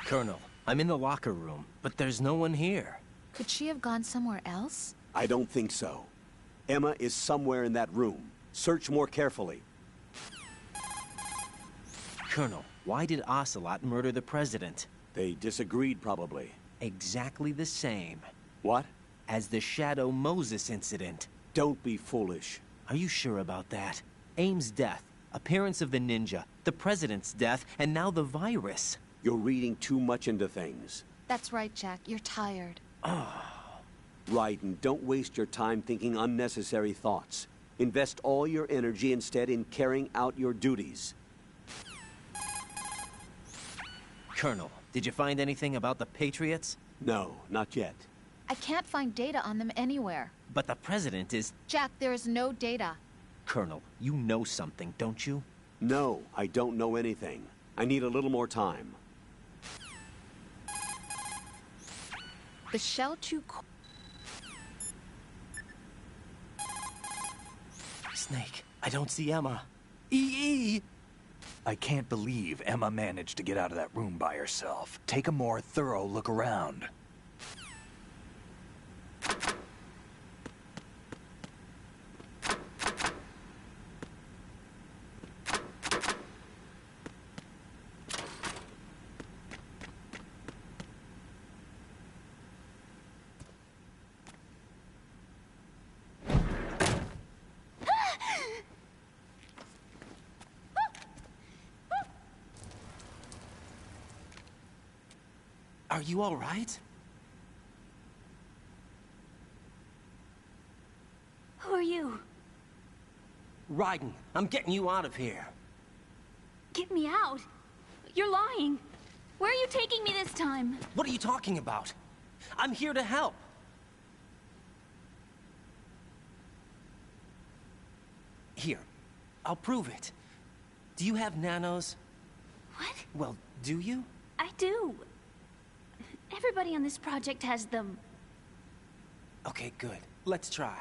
Colonel, I'm in the locker room, but there's no one here. Could she have gone somewhere else? I don't think so. Emma is somewhere in that room. Search more carefully. Colonel, why did Ocelot murder the president? They disagreed, probably. Exactly the same. What? As the Shadow Moses incident. Don't be foolish. Are you sure about that? Aim's death, appearance of the ninja, the president's death, and now the virus. You're reading too much into things. That's right, Jack. You're tired. Raiden, don't waste your time thinking unnecessary thoughts. Invest all your energy instead in carrying out your duties. Colonel, did you find anything about the Patriots? No, not yet. I can't find data on them anywhere. But the president is... Jack, there is no data. Colonel, you know something, don't you? No, I don't know anything. I need a little more time. The shell 2... Snake, I don't see Emma. EE! I can't believe Emma managed to get out of that room by herself. Take a more thorough look around. Are you all right? Who are you? Raiden, I'm getting you out of here. Get me out. You're lying. Where are you taking me this time? What are you talking about? I'm here to help. Here, I'll prove it. Do you have nanos? What? Well, do you? I do. Everybody on this project has them. Okay, good. Let's try.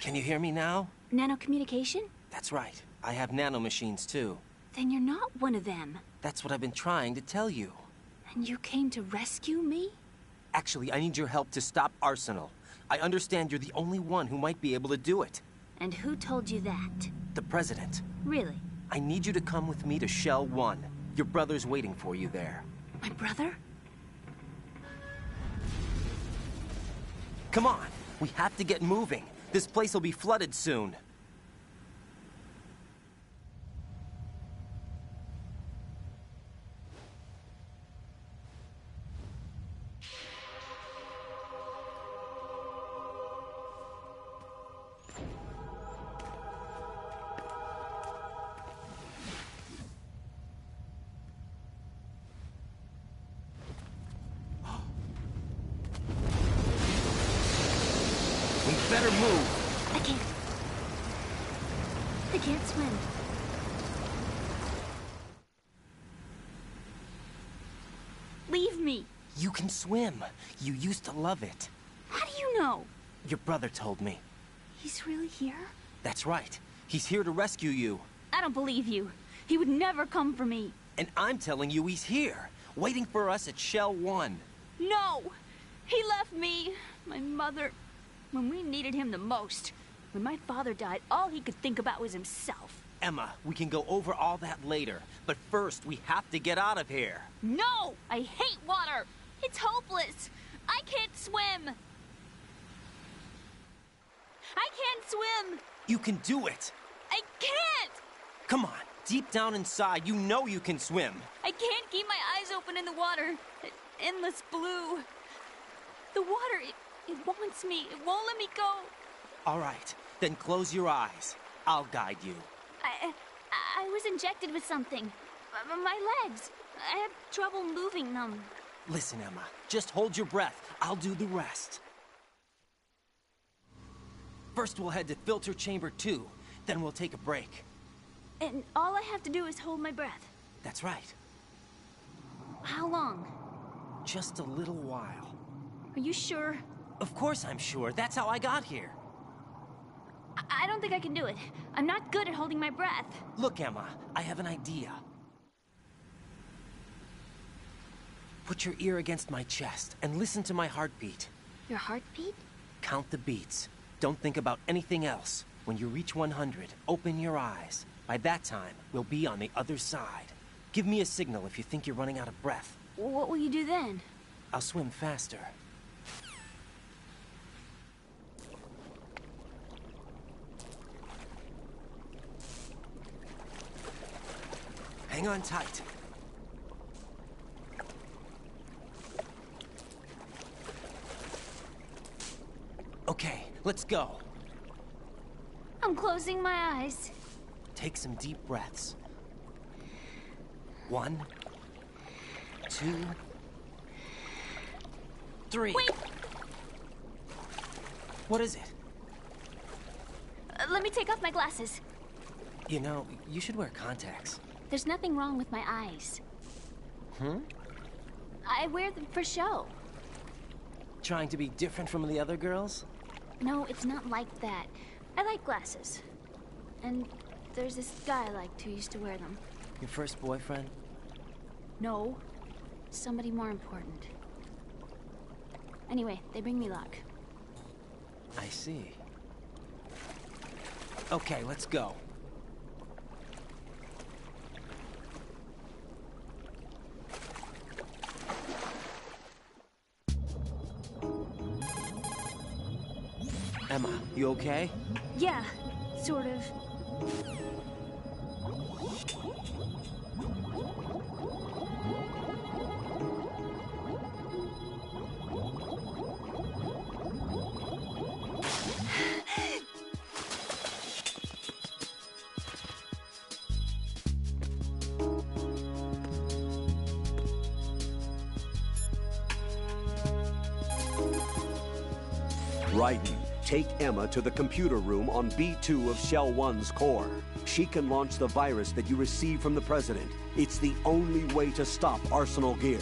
Can you hear me now? Nano-communication? That's right. I have nanomachines too. Then you're not one of them. That's what I've been trying to tell you. And you came to rescue me? Actually, I need your help to stop Arsenal. I understand you're the only one who might be able to do it. And who told you that? The president. Really? I need you to come with me to Shell 1. Your brother's waiting for you there. My brother? Come on, we have to get moving. This place will be flooded soon. Better move. I can't swim. Leave me. You can swim. You used to love it. How do you know? Your brother told me. He's really here? That's right. He's here to rescue you. I don't believe you. He would never come for me. And I'm telling you he's here, waiting for us at Shell 1. No! He left me, my mother, when we needed him the most. When my father died, all he could think about was himself. Emma, we can go over all that later. But first, we have to get out of here. No! I hate water! It's hopeless! I can't swim! I can't swim! You can do it! I can't! Come on, deep down inside, you know you can swim. I can't keep my eyes open in the water. Endless blue. The water, it wants me. It won't let me go. All right, then close your eyes. I'll guide you. I was injected with something. My legs. I have trouble moving them. Listen, Emma, just hold your breath. I'll do the rest. First, we'll head to filter chamber 2. Then we'll take a break. And all I have to do is hold my breath. That's right. How long? Just a little while. Are you sure? Of course I'm sure. That's how I got here. I don't think I can do it. I'm not good at holding my breath. Look, Emma, I have an idea. Put your ear against my chest and listen to my heartbeat. Your heartbeat? Count the beats. Don't think about anything else. When you reach 100, open your eyes. By that time, we'll be on the other side. Give me a signal if you think you're running out of breath. What will you do then? I'll swim faster. Hang on tight. Okay, let's go. I'm closing my eyes. Take some deep breaths. 1, 2, 3. Wait! What is it? Let me take off my glasses. You know, you should wear contacts. There's nothing wrong with my eyes. Hmm? I wear them for show. Trying to be different from the other girls? No, it's not like that. I like glasses. And there's this guy I liked who used to wear them. Your first boyfriend? No. Somebody more important. Anyway, they bring me luck. I see. Okay, let's go. Emma, you okay? Yeah, sort of. Raiden, take Emma to the computer room on B2 of Shell 1's core. She can launch the virus that you receive from the President. It's the only way to stop Arsenal Gear.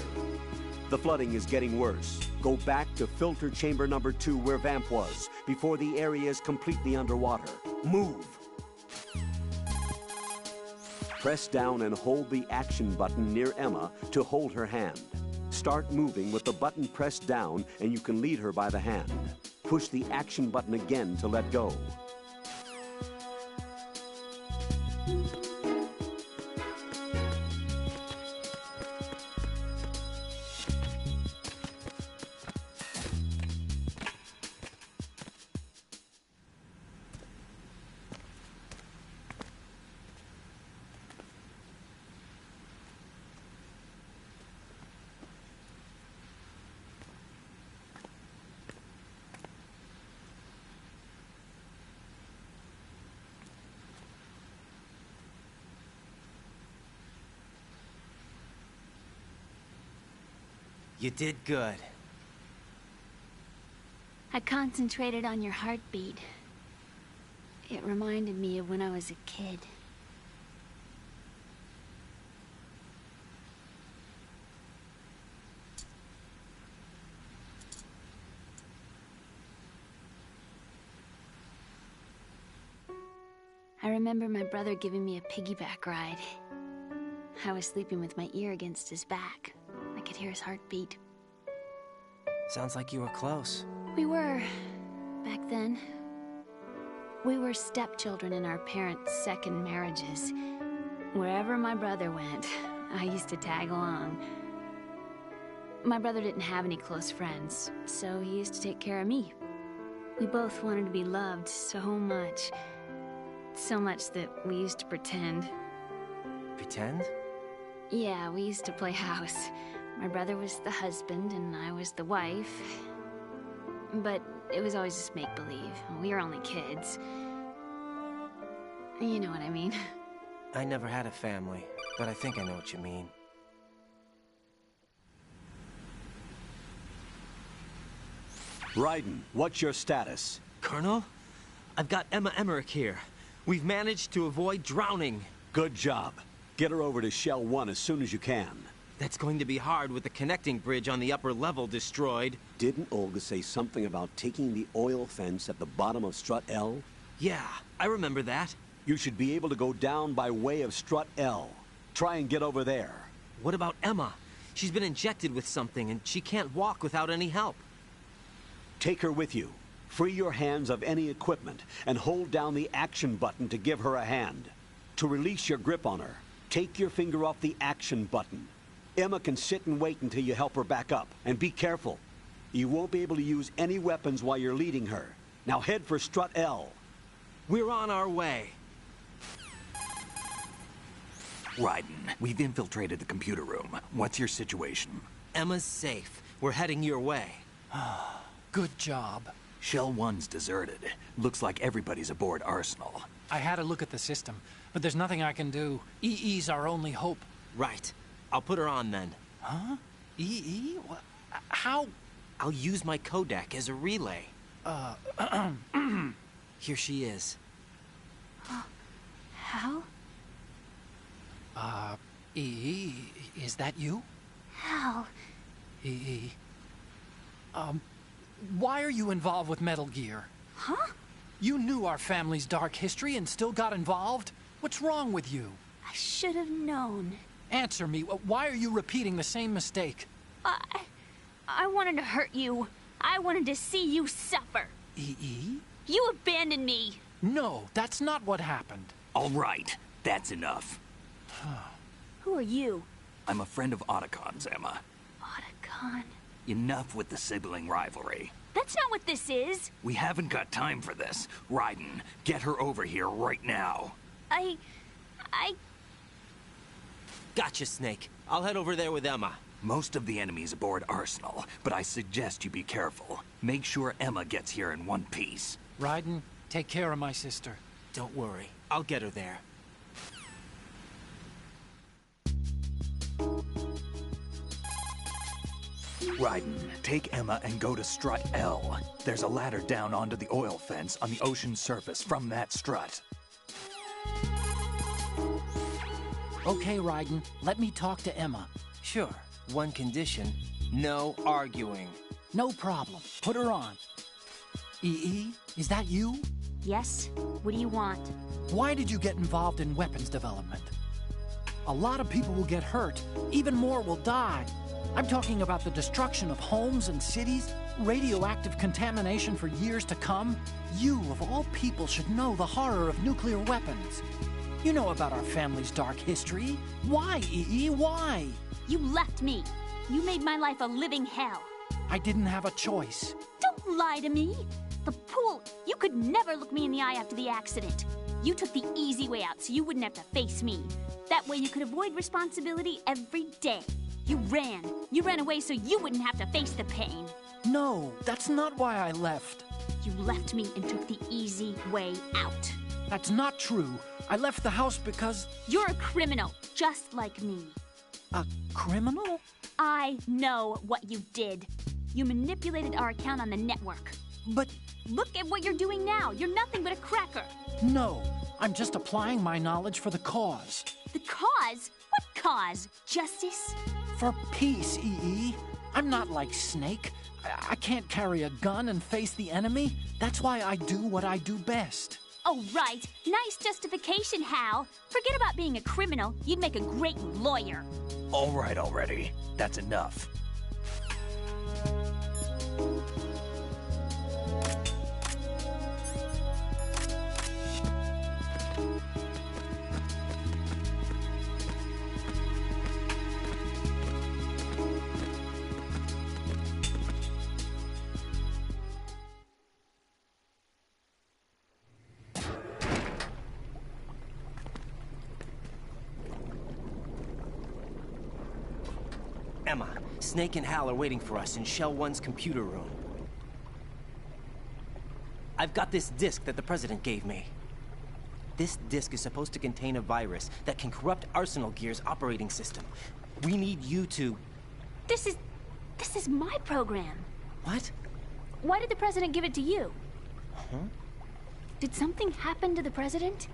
The flooding is getting worse. Go back to filter chamber number 2 where Vamp was, before the area is completely underwater. Move! Press down and hold the action button near Emma to hold her hand. Start moving with the button pressed down and you can lead her by the hand. Push the action button again to let go. You did good. I concentrated on your heartbeat. It reminded me of when I was a kid. I remember my brother giving me a piggyback ride. I was sleeping with my ear against his back. I could hear his heartbeat. Sounds like you were close. We were, back then. We were stepchildren in our parents' second marriages. Wherever my brother went, I used to tag along. My brother didn't have any close friends, so he used to take care of me. We both wanted to be loved so much. So much that we used to pretend. Pretend? Yeah, we used to play house. My brother was the husband and I was the wife. But it was always just make-believe. We were only kids. You know what I mean. I never had a family, but I think I know what you mean. Raiden, what's your status? Colonel? I've got Emma Emmerich here. We've managed to avoid drowning. Good job. Get her over to Shell 1 as soon as you can. That's going to be hard with the connecting bridge on the upper level destroyed. Didn't Olga say something about taking the oil fence at the bottom of Strut L? Yeah, I remember that. You should be able to go down by way of Strut L. Try and get over there. What about Emma? She's been injected with something and she can't walk without any help. Take her with you. Free your hands of any equipment and hold down the action button to give her a hand. To release your grip on her, take your finger off the action button. Emma can sit and wait until you help her back up. And be careful. You won't be able to use any weapons while you're leading her. Now head for Strut L. We're on our way. Raiden, we've infiltrated the computer room. What's your situation? Emma's safe. We're heading your way. Good job. Shell 1's deserted. Looks like everybody's aboard Arsenal. I had a look at the system, but there's nothing I can do. EE's our only hope. Right. I'll put her on then. Huh? EE? What? How? I'll use my Kodak as a relay. Here she is. How? EE, is that you? How? EE. Why are you involved with Metal Gear? Huh? You knew our family's dark history and still got involved? What's wrong with you? I should have known. Answer me. Why are you repeating the same mistake? I wanted to hurt you. I wanted to see you suffer. EE? You abandoned me. No, that's not what happened. All right, that's enough. Who are you? I'm a friend of Otacon's, Emma. Otacon? Enough with the sibling rivalry. That's not what this is. We haven't got time for this. Raiden, get her over here right now. I... Gotcha, Snake. I'll head over there with Emma. Most of the enemy's aboard Arsenal, but I suggest you be careful. Make sure Emma gets here in one piece. Raiden, take care of my sister. Don't worry. I'll get her there. Raiden, take Emma and go to Strut L. There's a ladder down onto the oil fence on the ocean surface from that strut. Okay, Raiden, let me talk to Emma. Sure. One condition. No arguing. No problem. Put her on. EE, is that you? Yes? What do you want? Why did you get involved in weapons development? A lot of people will get hurt. Even more will die. I'm talking about the destruction of homes and cities, radioactive contamination for years to come. You, of all people, should know the horror of nuclear weapons. You know about our family's dark history. Why, EE? Why? You left me. You made my life a living hell. I didn't have a choice. Don't lie to me. The pool, you could never look me in the eye after the accident. You took the easy way out so you wouldn't have to face me. That way you could avoid responsibility every day. You ran. You ran away so you wouldn't have to face the pain. No, that's not why I left. You left me and took the easy way out. That's not true. I left the house because... You're a criminal, just like me. A criminal? I know what you did. You manipulated our account on the network. But... Look at what you're doing now. You're nothing but a cracker. No, I'm just applying my knowledge for the cause. The cause? What cause? Justice? For peace, EE. I'm not like Snake. I can't carry a gun and face the enemy. That's why I do what I do best. Oh, right. Nice justification, Hal. Forget about being a criminal. You'd make a great lawyer. All right already. That's enough. Emma, Snake and Hal are waiting for us in Shell 1's computer room. I've got this disk that the President gave me. This disk is supposed to contain a virus that can corrupt Arsenal Gear's operating system. We need you to... This is my program. What? Why did the President give it to you? Huh? Did something happen to the President?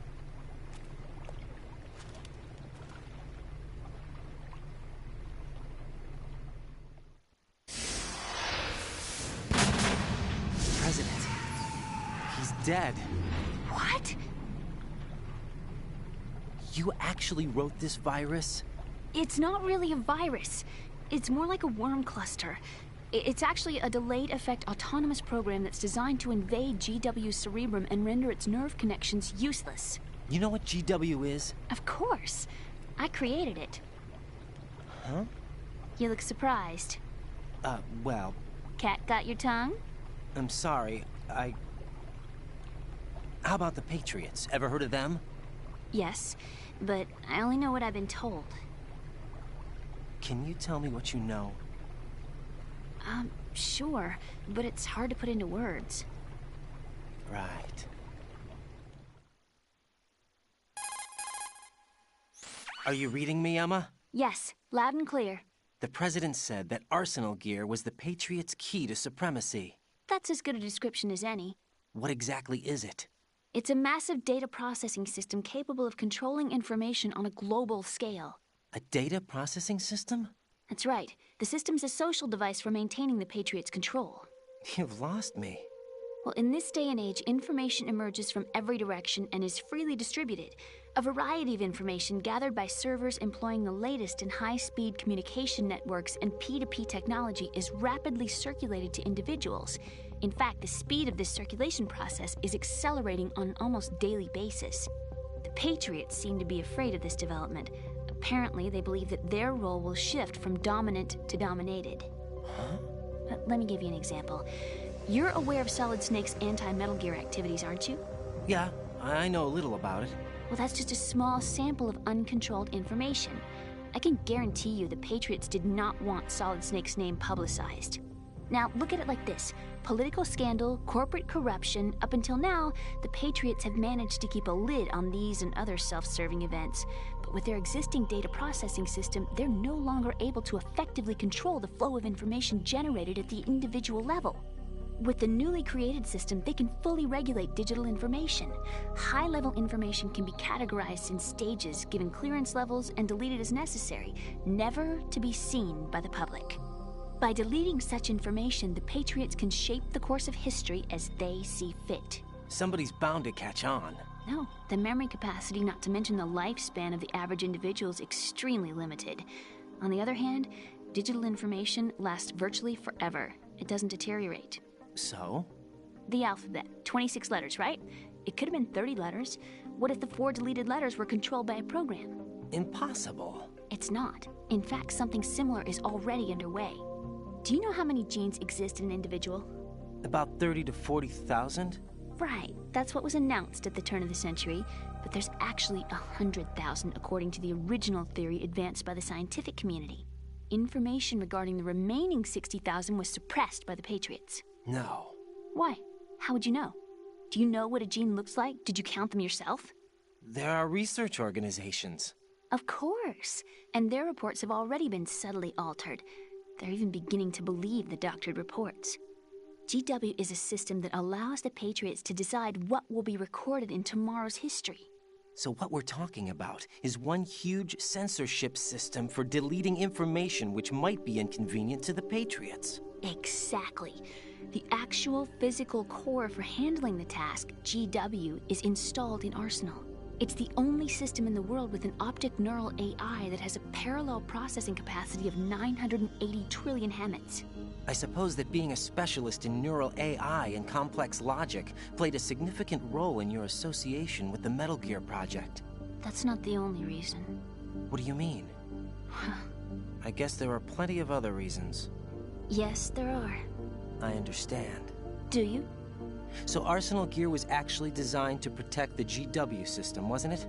President. He's dead. What? You actually wrote this virus? It's not really a virus. It's more like a worm cluster. It's actually a delayed effect autonomous program that's designed to invade GW's cerebrum and render its nerve connections useless. You know what GW is? Of course. I created it. Huh? You look surprised. Well... Cat got your tongue? I'm sorry, How about the Patriots? Ever heard of them? Yes, but I only know what I've been told. Can you tell me what you know? Sure, but it's hard to put into words. Right. Are you reading me, Emma? Yes, loud and clear. The President said that Arsenal Gear was the Patriots' key to supremacy. That's as good a description as any. What exactly is it? It's a massive data processing system capable of controlling information on a global scale. A data processing system? That's right. The system's a social device for maintaining the Patriots' control. You've lost me. Well, in this day and age, information emerges from every direction and is freely distributed. A variety of information gathered by servers employing the latest in high-speed communication networks and P2P technology is rapidly circulated to individuals. In fact, the speed of this circulation process is accelerating on an almost daily basis. The Patriots seem to be afraid of this development. Apparently, they believe that their role will shift from dominant to dominated. Huh? Let me give you an example. You're aware of Solid Snake's anti-Metal Gear activities, aren't you? Yeah, I know a little about it. Well, that's just a small sample of uncontrolled information. I can guarantee you the Patriots did not want Solid Snake's name publicized. Now, look at it like this. Political scandal, corporate corruption, up until now, the Patriots have managed to keep a lid on these and other self-serving events. But with their existing data processing system, they're no longer able to effectively control the flow of information generated at the individual level. With the newly created system, they can fully regulate digital information. High-level information can be categorized in stages, given clearance levels, and deleted as necessary, never to be seen by the public. By deleting such information, the Patriots can shape the course of history as they see fit. Somebody's bound to catch on. No, the memory capacity, not to mention the lifespan of the average individual, is extremely limited. On the other hand, digital information lasts virtually forever. It doesn't deteriorate. So? The alphabet, 26 letters, right? It could have been 30 letters. What if the 4 deleted letters were controlled by a program? Impossible. It's not. In fact, something similar is already underway. Do you know how many genes exist in an individual? About 30 to 40,000? Right. That's what was announced at the turn of the century. But there's actually 100,000 according to the original theory advanced by the scientific community. Information regarding the remaining 60,000 was suppressed by the Patriots. No. Why? How would you know? Do you know what a gene looks like? Did you count them yourself? There are research organizations. Of course. And their reports have already been subtly altered. They're even beginning to believe the doctored reports. GW is a system that allows the Patriots to decide what will be recorded in tomorrow's history. So what we're talking about is one huge censorship system for deleting information which might be inconvenient to the Patriots. Exactly. The actual physical core for handling the task, GW, is installed in Arsenal. It's the only system in the world with an optic neural AI that has a parallel processing capacity of 980 trillion Hammets. I suppose that being a specialist in neural AI and complex logic played a significant role in your association with the Metal Gear project. That's not the only reason. What do you mean? I guess there are plenty of other reasons. Yes, there are. I understand. Do you? So Arsenal Gear was actually designed to protect the GW system, wasn't it?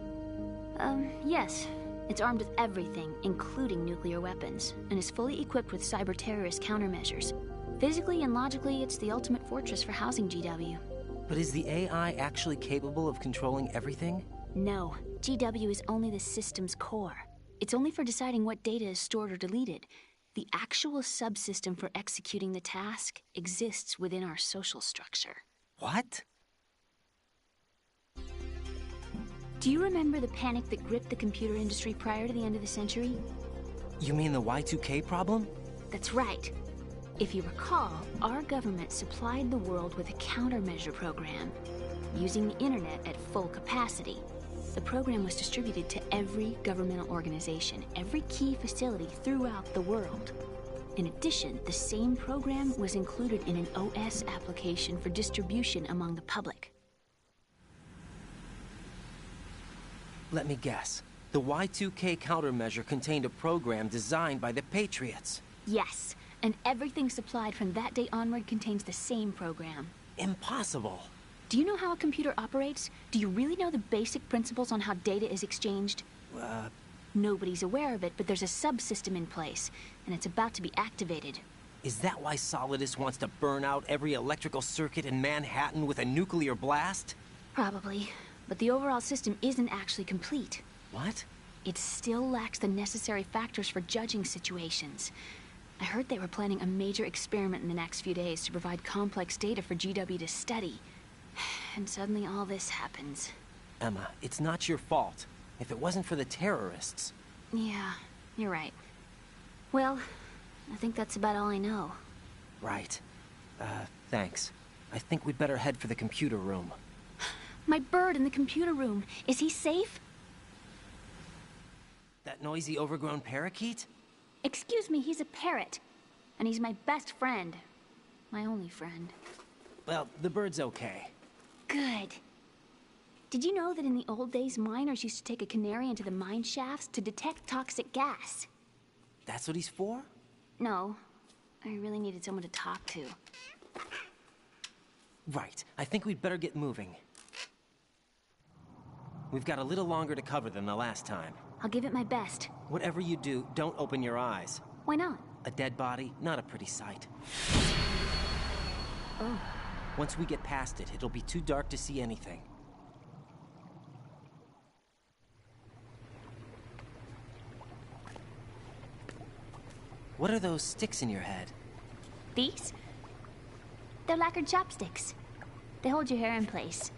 Yes. It's armed with everything, including nuclear weapons, and is fully equipped with cyber-terrorist countermeasures. Physically and logically, it's the ultimate fortress for housing GW. But is the AI actually capable of controlling everything? No, GW is only the system's core. It's only for deciding what data is stored or deleted. The actual subsystem for executing the task exists within our social structure. What? Do you remember the panic that gripped the computer industry prior to the end of the century? You mean the Y2K problem? That's right. If you recall, our government supplied the world with a countermeasure program, using the internet at full capacity. The program was distributed to every governmental organization, every key facility throughout the world. In addition, the same program was included in an OS application for distribution among the public. Let me guess. The Y2K countermeasure contained a program designed by the Patriots. Yes, and everything supplied from that day onward contains the same program. Impossible. Do you know how a computer operates? Do you really know the basic principles on how data is exchanged? Nobody's aware of it, but there's a subsystem in place, and it's about to be activated. Is that why Solidus wants to burn out every electrical circuit in Manhattan with a nuclear blast? Probably, but the overall system isn't actually complete. What? It still lacks the necessary factors for judging situations. I heard they were planning a major experiment in the next few days to provide complex data for GW to study. And suddenly all this happens. Emma, it's not your fault. If it wasn't for the terrorists... Yeah, you're right. Well, I think that's about all I know. Right. Thanks. I think we'd better head for the computer room. My bird in the computer room. Is he safe? That noisy, overgrown parakeet? Excuse me, he's a parrot. And he's my best friend. My only friend. Well, the bird's okay. Good. Did you know that in the old days, miners used to take a canary into the mine shafts to detect toxic gas? That's what he's for? No. I really needed someone to talk to. Right. I think we'd better get moving. We've got a little longer to cover than the last time. I'll give it my best. Whatever you do, don't open your eyes. Why not? A dead body, not a pretty sight. Oh. Once we get past it, it'll be too dark to see anything. What are those sticks in your head? These? They're lacquered chopsticks. They hold your hair in place.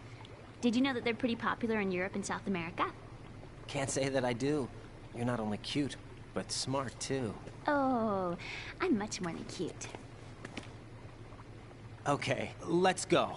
Did you know that they're pretty popular in Europe and South America? Can't say that I do. You're not only cute, but smart too. Oh, I'm much more than cute. Okay, let's go.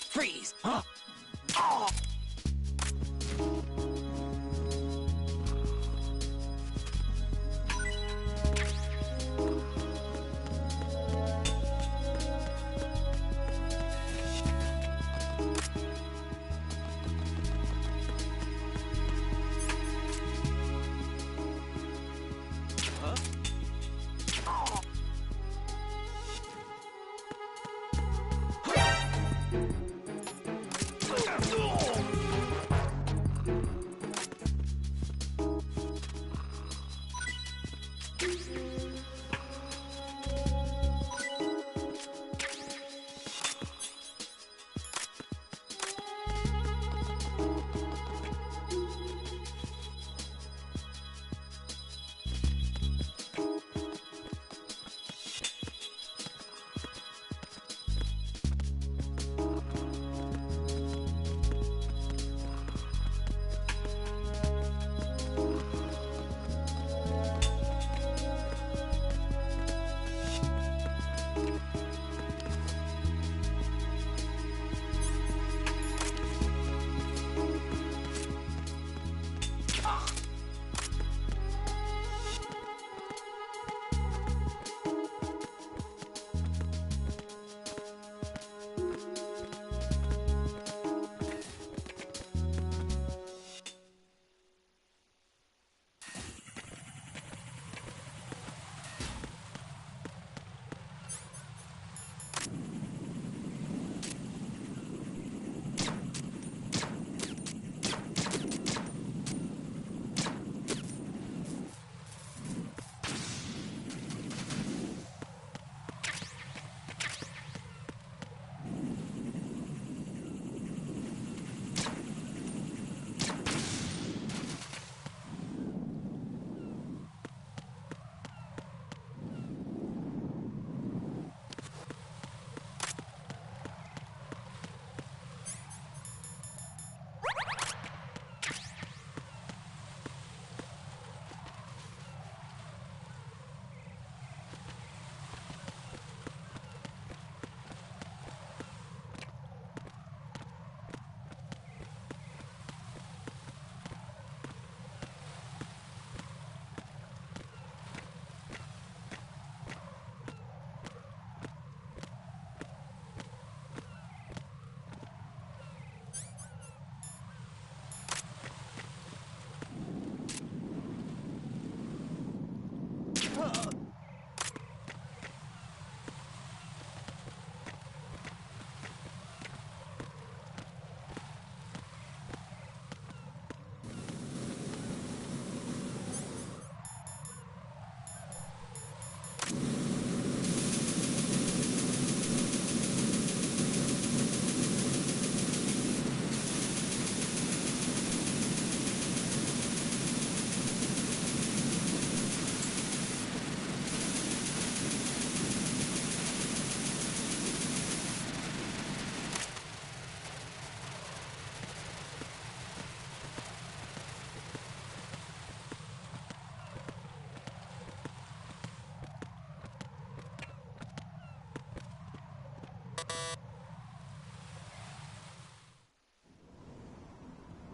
Freeze! Huh? Oh!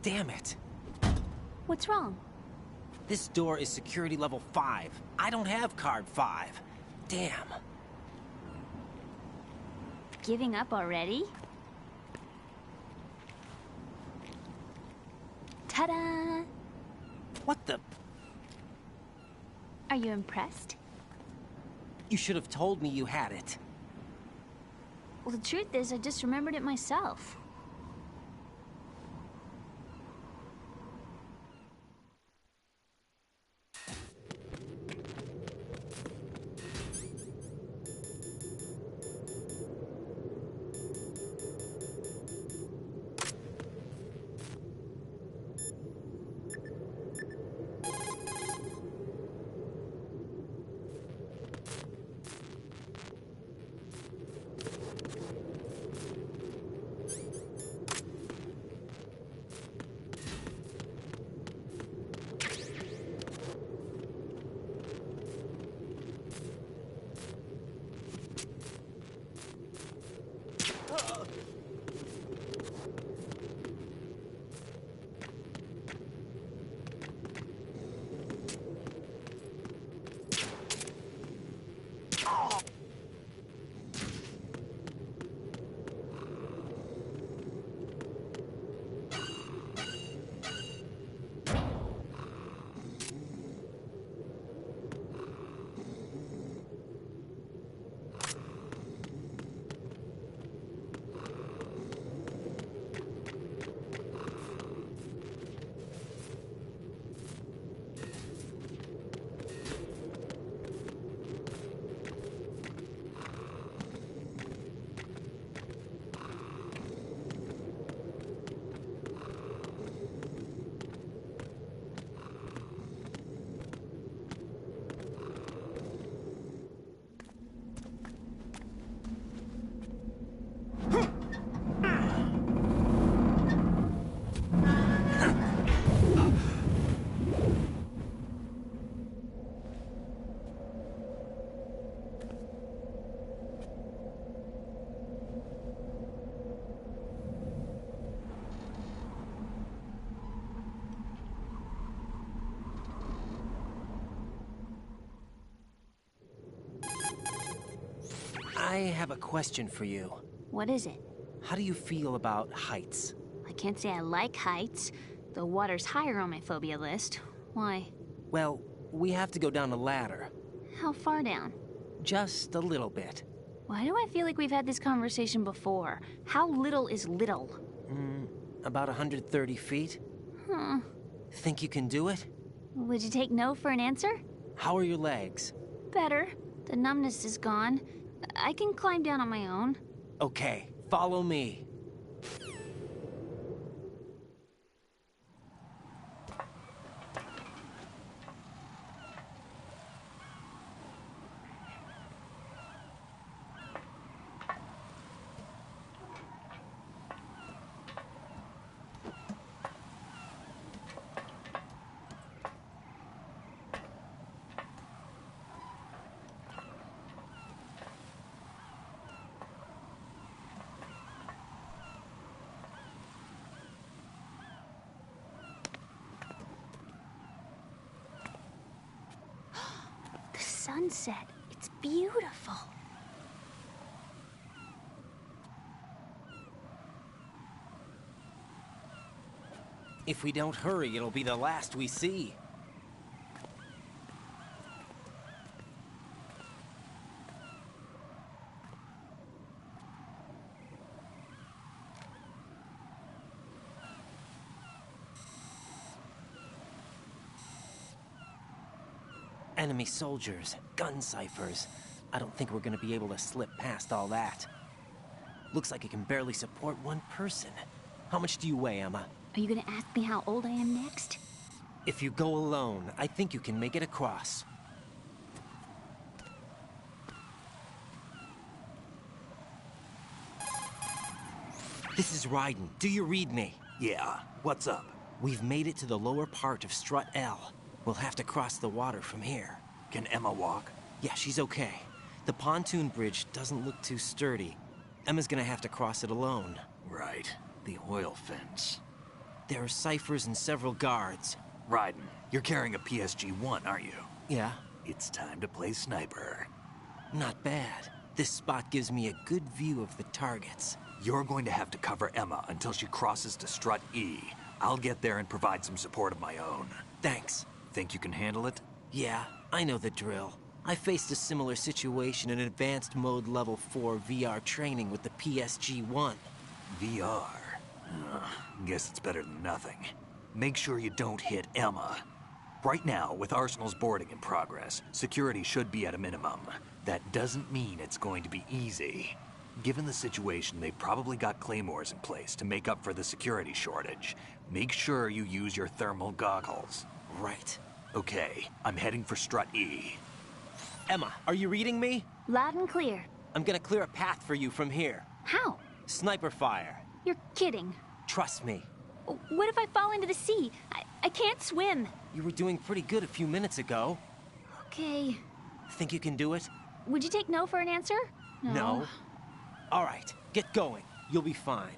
Damn it. What's wrong? This door is security level 5. I don't have card 5. Damn. Giving up already? Ta-da! What the? Are you impressed? You should have told me you had it. Well, the truth is, I just remembered it myself. I have a question for you. What is it? How do you feel about heights? I can't say I like heights. The water's higher on my phobia list. Why? Well, we have to go down a ladder. How far down? Just a little bit. Why do I feel like we've had this conversation before? How little is little? About 130 feet. Huh. Think you can do it? Would you take no for an answer? How are your legs? Better. The numbness is gone. I can climb down on my own. Okay, follow me. Sunset. It's beautiful. If we don't hurry, it'll be the last we see. Enemy soldiers, gun ciphers. I don't think we're gonna be able to slip past all that. Looks like it can barely support one person. How much do you weigh, Emma? Are you gonna ask me how old I am next? If you go alone, I think you can make it across. This is Raiden. Do you read me? Yeah, what's up? We've made it to the lower part of Strut L. We'll have to cross the water from here. Can Emma walk? Yeah, she's okay. The pontoon bridge doesn't look too sturdy. Emma's gonna have to cross it alone. Right. The oil fence. There are ciphers and several guards. Raiden, you're carrying a PSG-1, aren't you? Yeah. It's time to play sniper. Not bad. This spot gives me a good view of the targets. You're going to have to cover Emma until she crosses to Strut E. I'll get there and provide some support of my own. Thanks. Think you can handle it? Yeah, I know the drill. I faced a similar situation in Advanced Mode Level 4 VR training with the PSG-1. VR? Guess it's better than nothing. Make sure you don't hit Emma. Right now, with Arsenal's boarding in progress, security should be at a minimum. That doesn't mean it's going to be easy. Given the situation, they've probably got claymores in place to make up for the security shortage. Make sure you use your thermal goggles. Right. Okay, I'm heading for Strut E. Emma, are you reading me? Loud and clear. I'm gonna clear a path for you from here. How? Sniper fire. You're kidding. Trust me. What if I fall into the sea? I can't swim. You were doing pretty good a few minutes ago. Okay. Think you can do it? Would you take no for an answer? No. All right, get going. You'll be fine.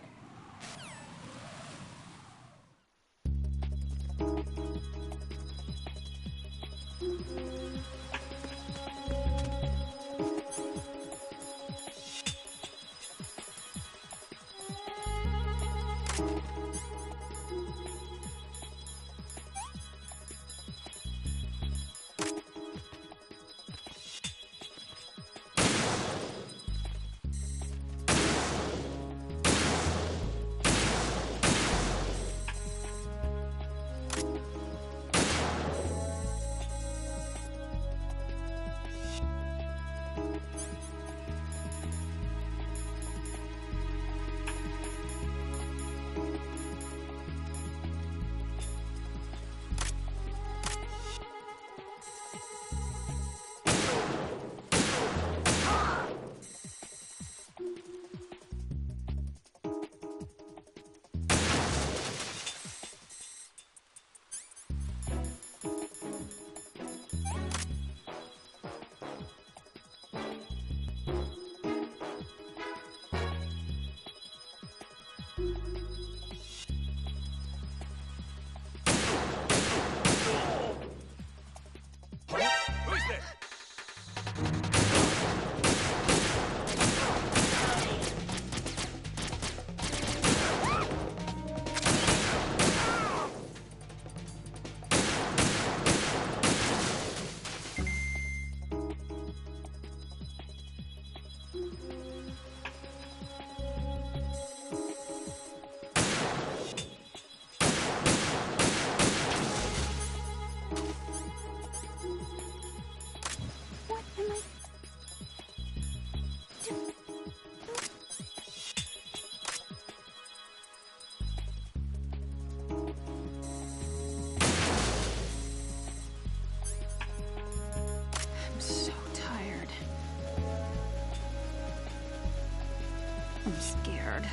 I'm scared.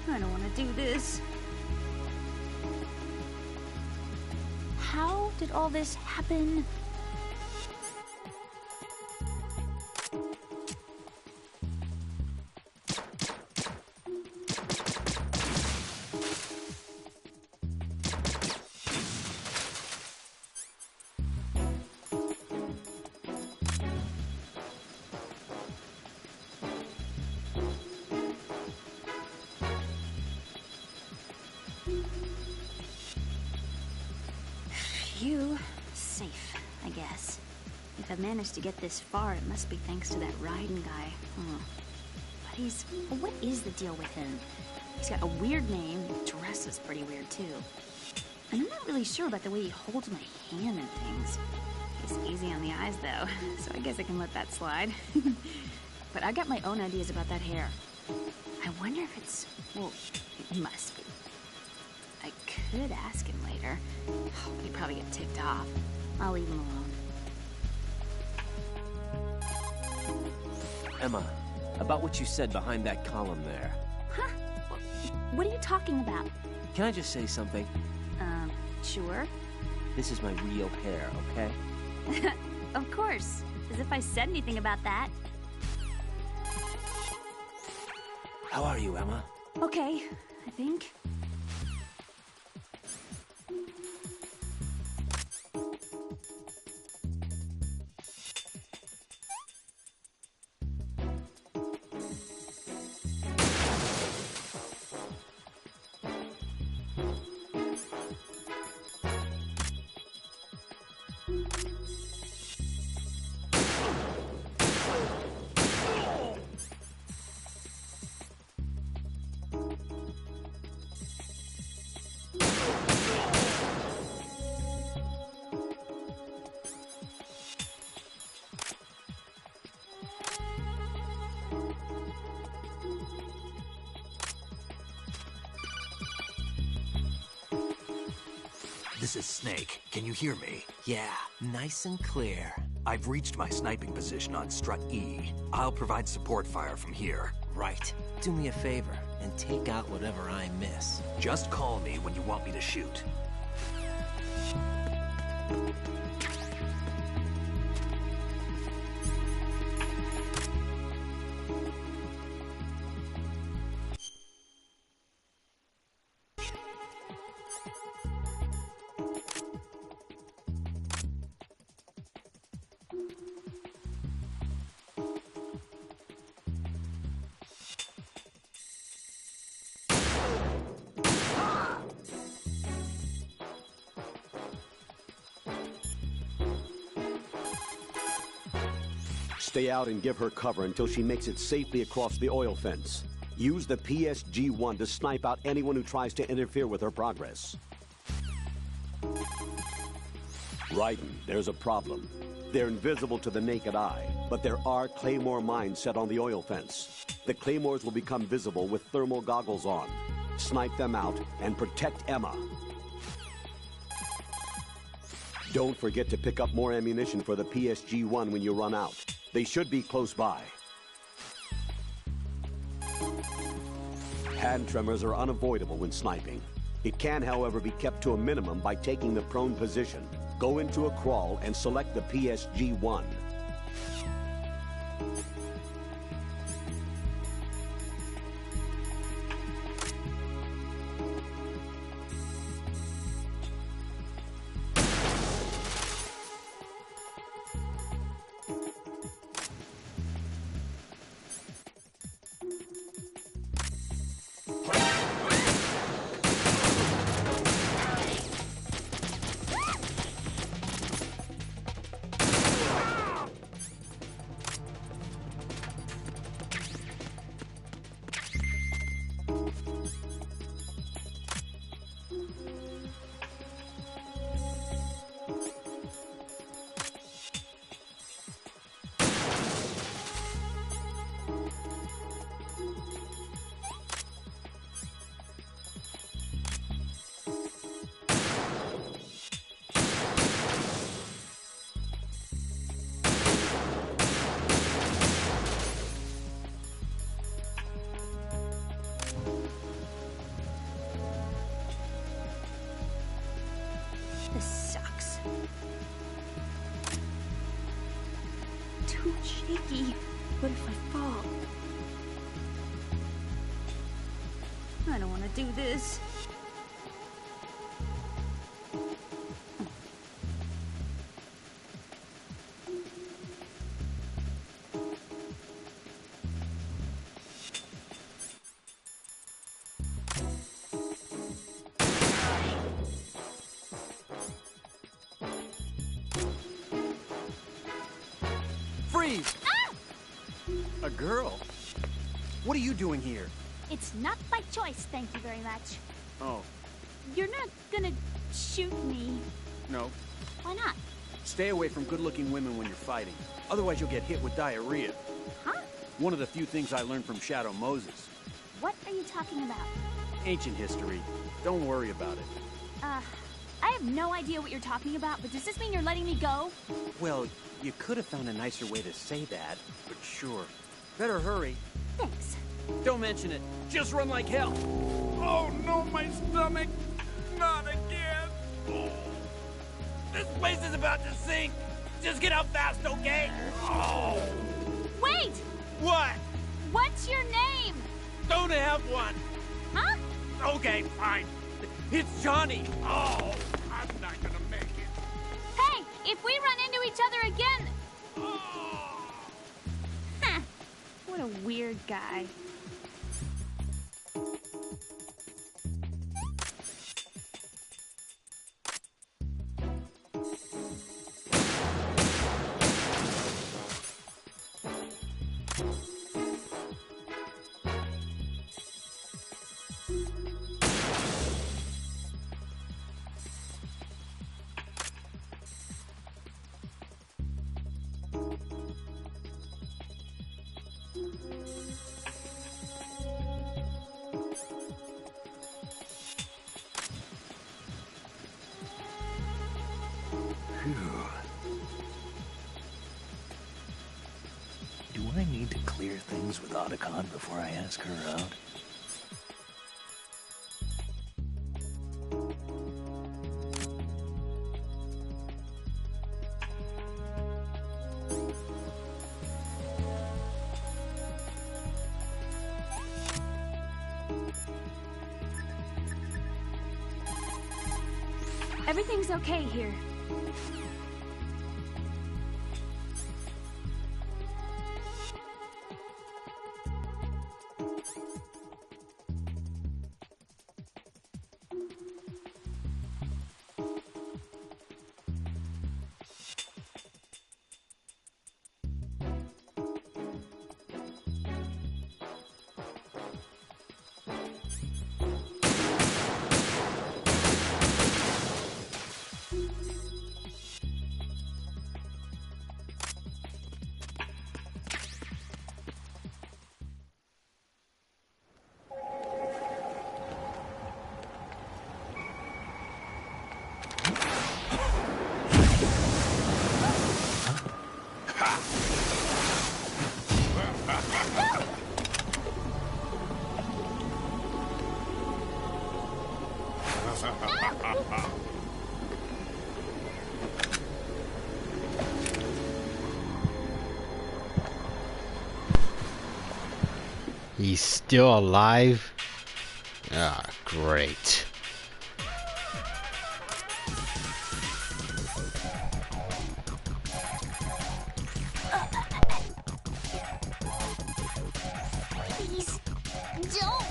I don't want to do this. How did all this happen? You safe, I guess. If I've managed to get this far, it must be thanks to that Raiden guy. But what is the deal with him? He's got a weird name, dresses pretty weird too. And I'm not really sure about the way he holds my hand and things. He's easy on the eyes though, so I guess I can let that slide. But I got my own ideas about that hair. I wonder if it's, well, it must be. I could ask him later. Oh, but he'd probably get ticked off. I'll leave him alone. Emma, about what you said behind that column there. Huh? What are you talking about? Can I just say something? Sure. This is my real hair, okay? Of course. As if I said anything about that. How are you, Emma? Okay, I think. This is Snake. Can you hear me? Yeah, nice and clear. I've reached my sniping position on Strut E. I'll provide support fire from here. Right. Do me a favor and take out whatever I miss. Just call me when you want me to shoot. Stay out and give her cover until she makes it safely across the oil fence. Use the PSG-1 to snipe out anyone who tries to interfere with her progress. Raiden, there's a problem. They're invisible to the naked eye, but there are Claymore mines set on the oil fence. The Claymores will become visible with thermal goggles on. Snipe them out and protect Emma. Don't forget to pick up more ammunition for the PSG-1 when you run out. They should be close by. Hand tremors are unavoidable when sniping. It can, however, be kept to a minimum by taking the prone position. Go into a crawl and select the PSG-1. This sucks. Too shaky. What if I fall? I don't want to do this. Freeze! Ah! A girl? What are you doing here? It's not by choice, thank you very much. Oh, You're not gonna shoot me. no. Why not? Stay away from good-looking women when you're fighting. Otherwise you'll get hit with diarrhea. Huh? One of the few things I learned from Shadow Moses. What are you talking about? Ancient history. Don't worry about it. I have no idea what you're talking about, but does this mean you're letting me go? Well, you could have found a nicer way to say that, but sure. Better hurry. Thanks. Don't mention it. Just run like hell. Oh, no, my stomach. Not again. Oh. This place is about to sink. Just get out fast, okay? Oh. Wait! What? What's your name? Don't have one. Huh? Okay, fine. It's Johnny. Oh, I'm not gonna make it. Hey, if we run into each other again... Huh. What a weird guy. Do I need to clear things with Otacon before I ask her out? Everything's okay here. He's still alive? Ah, great. Please, don't.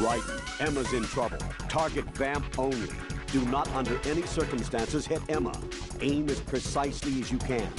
Raiden, Emma's in trouble. Target Vamp only. Do not under any circumstances hit Emma. Aim as precisely as you can.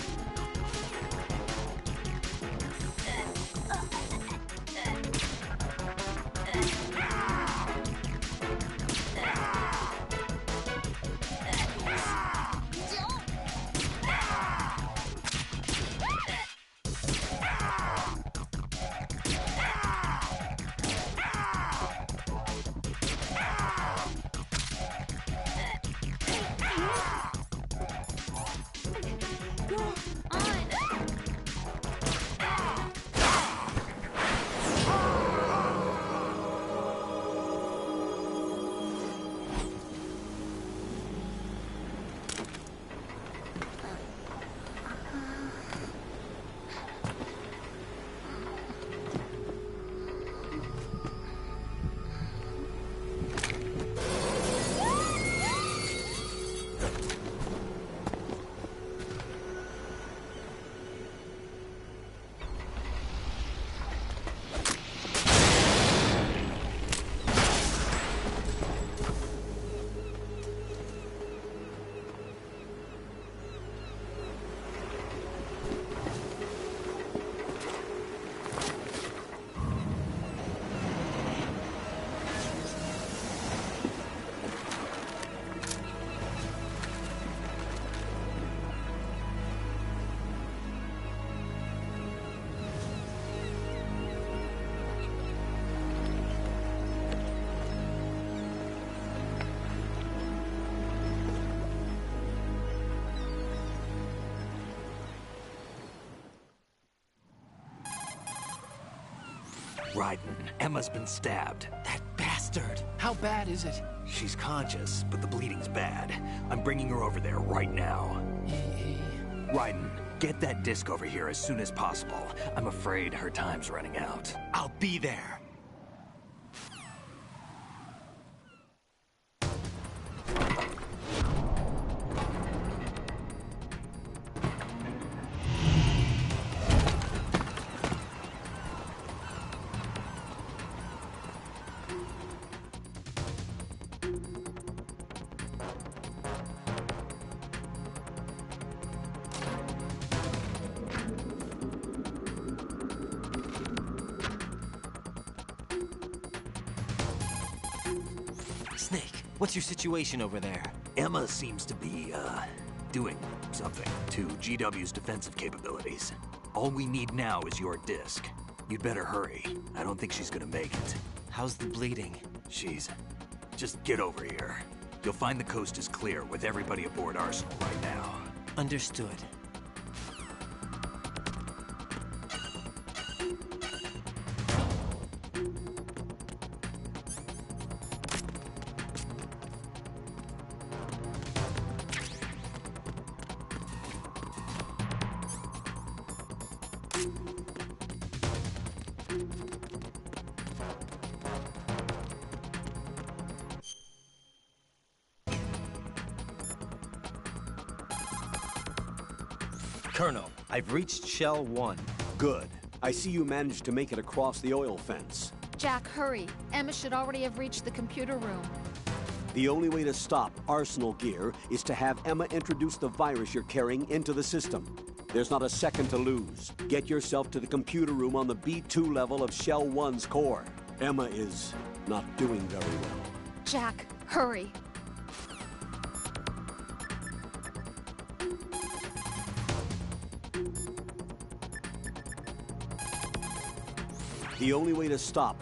Raiden, Emma's been stabbed. That bastard! How bad is it? She's conscious, but the bleeding's bad. I'm bringing her over there right now. Raiden, get that disc over here as soon as possible. I'm afraid her time's running out. I'll be there. Snake, what's your situation over there? Emma seems to be, doing something to GW's defensive capabilities. All we need now is your disc. You'd better hurry. I don't think she's gonna make it. How's the bleeding? Just get over here. You'll find the coast is clear with everybody aboard Arsenal right now. Understood. Colonel, I've reached Shell 1. Good. I see you managed to make it across the oil fence. Jack, hurry. Emma should already have reached the computer room. The only way to stop Arsenal gear is to have Emma introduce the virus you're carrying into the system. There's not a second to lose. Get yourself to the computer room on the B2 level of Shell 1's core. Emma is not doing very well. Jack, hurry. The only way to stop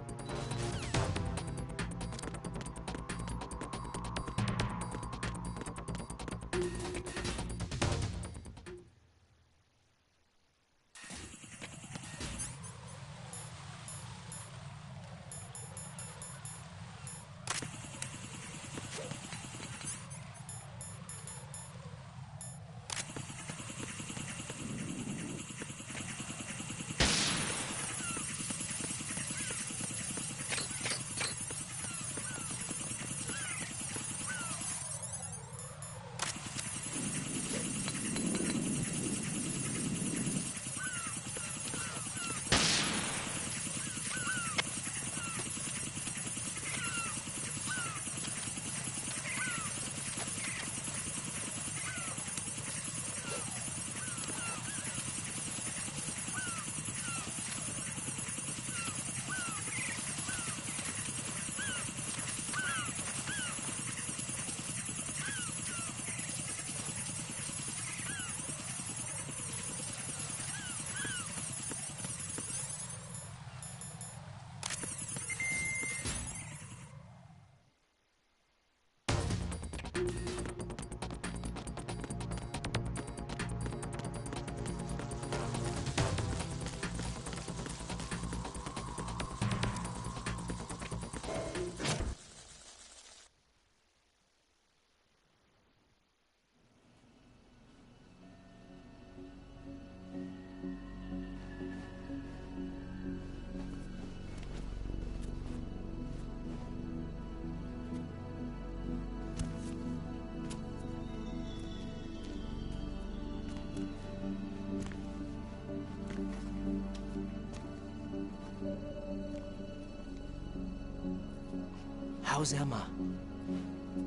How's Emma?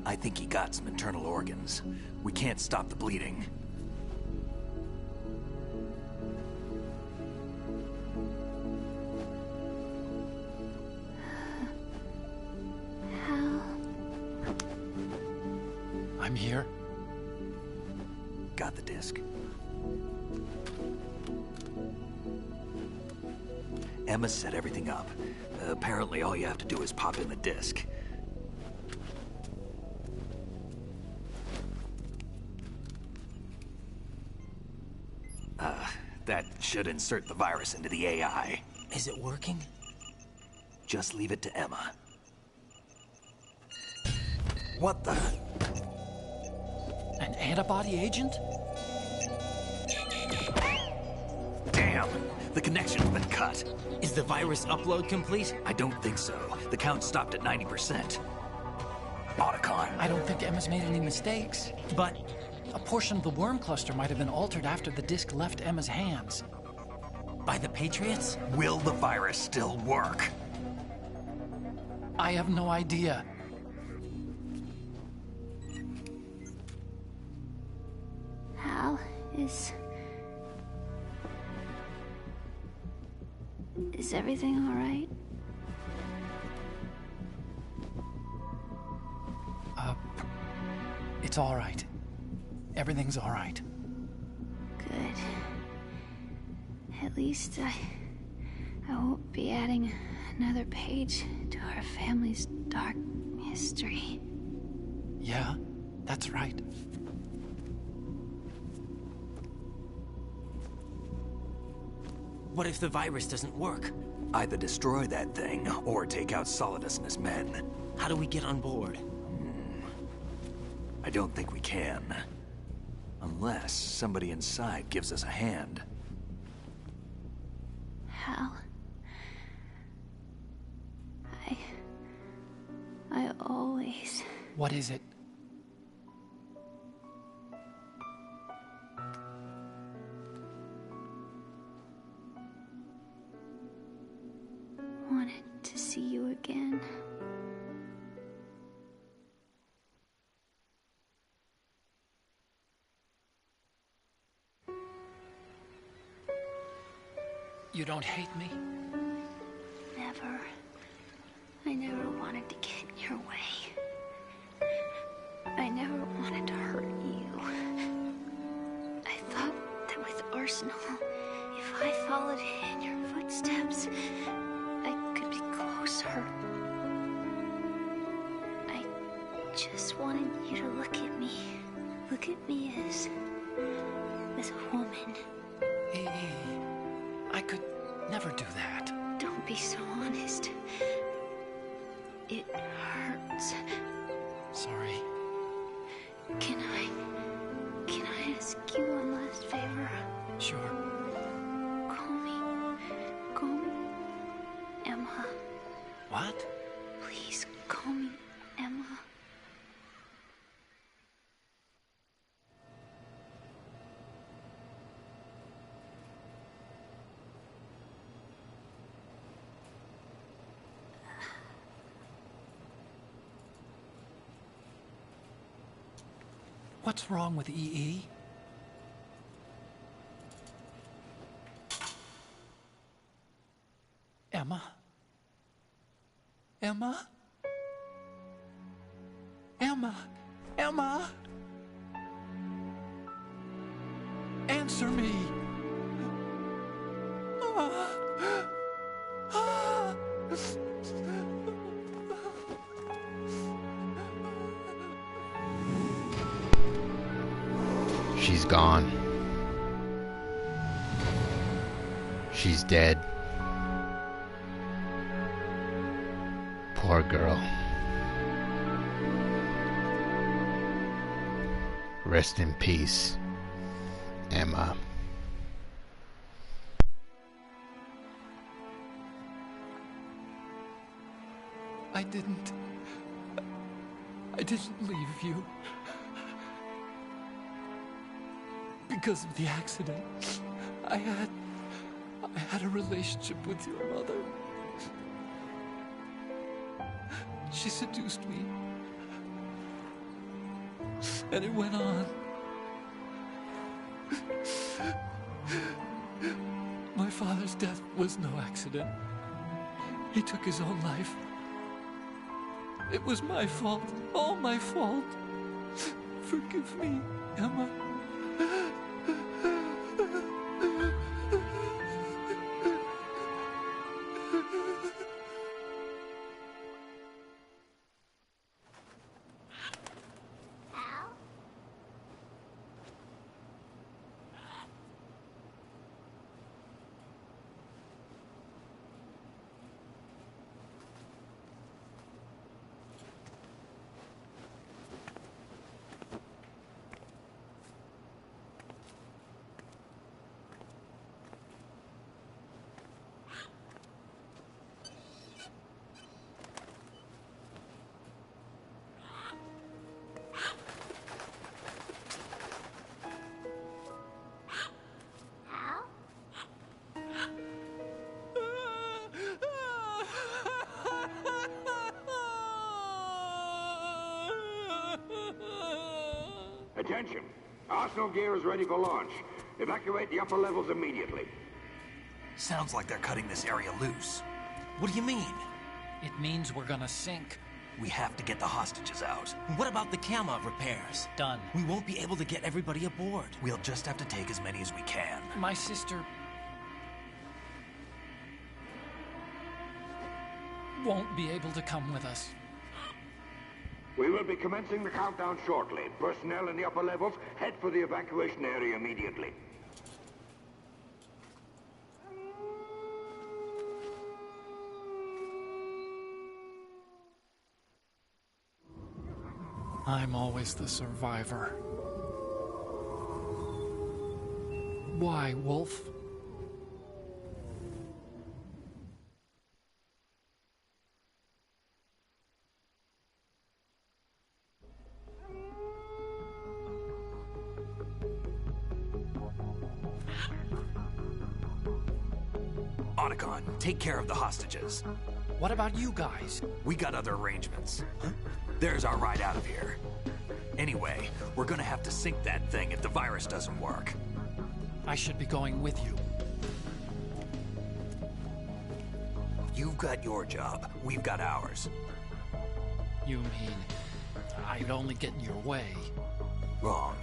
I think he got some internal organs. We can't stop the bleeding. Hal? I'm here. Got the disc. Emma set everything up. Apparently all you have to do is pop in the disc. That should insert the virus into the AI. Is it working? Just leave it to Emma. What the? An antibody agent? Damn! The connection's been cut. Is the virus upload complete? I don't think so. The count stopped at 90%. Otacon. I don't think Emma's made any mistakes. But a portion of the worm cluster might have been altered after the disc left Emma's hands. By the Patriots? Will the virus still work? I have no idea. Hal, is everything all right? It's all right. Everything's all right. Good. At least I won't be adding another page to our family's dark history. Yeah, that's right. What if the virus doesn't work? Either destroy that thing, or take out Solidus and his men. How do we get on board? I don't think we can. Unless somebody inside gives us a hand. Hal. I always... What is it? wanted to see you again. You don't hate me? Never. I never wanted to get in your way. I never wanted to hurt you. I thought that with Arsenal, if I followed in your footsteps, I could be closer. I just wanted you to look at me. Look at me as a woman. I could never do that. Don't be so honest. It hurts. Sorry. Can I ask you one last favor? Sure. Call me Emma. What? Please call me Emma. What's wrong with EE? Emma? Emma? Emma? Emma? Answer me! She's gone. She's dead. Poor girl. Rest in peace, Emma. I didn't leave you. Because of the accident, I had a relationship with your mother. She seduced me. And it went on. My father's death was no accident. He took his own life. It was my fault. All my fault. Forgive me, Emma. Attention! Arsenal gear is ready for launch. Evacuate the upper levels immediately. Sounds like they're cutting this area loose. What do you mean? It means we're gonna sink. We have to get the hostages out. What about the camo repairs? Done. We won't be able to get everybody aboard. We'll just have to take as many as we can. My sister won't be able to come with us. We will be commencing the countdown shortly. Personnel in the upper levels, head for the evacuation area immediately. I'm always the survivor. Why, Wolf? Otacon, take care of the hostages. What about you guys? We got other arrangements. Huh? There's our ride out of here. Anyway, we're gonna have to sink that thing if the virus doesn't work. I should be going with you. You've got your job. We've got ours. You mean I'd only get in your way? Wrong.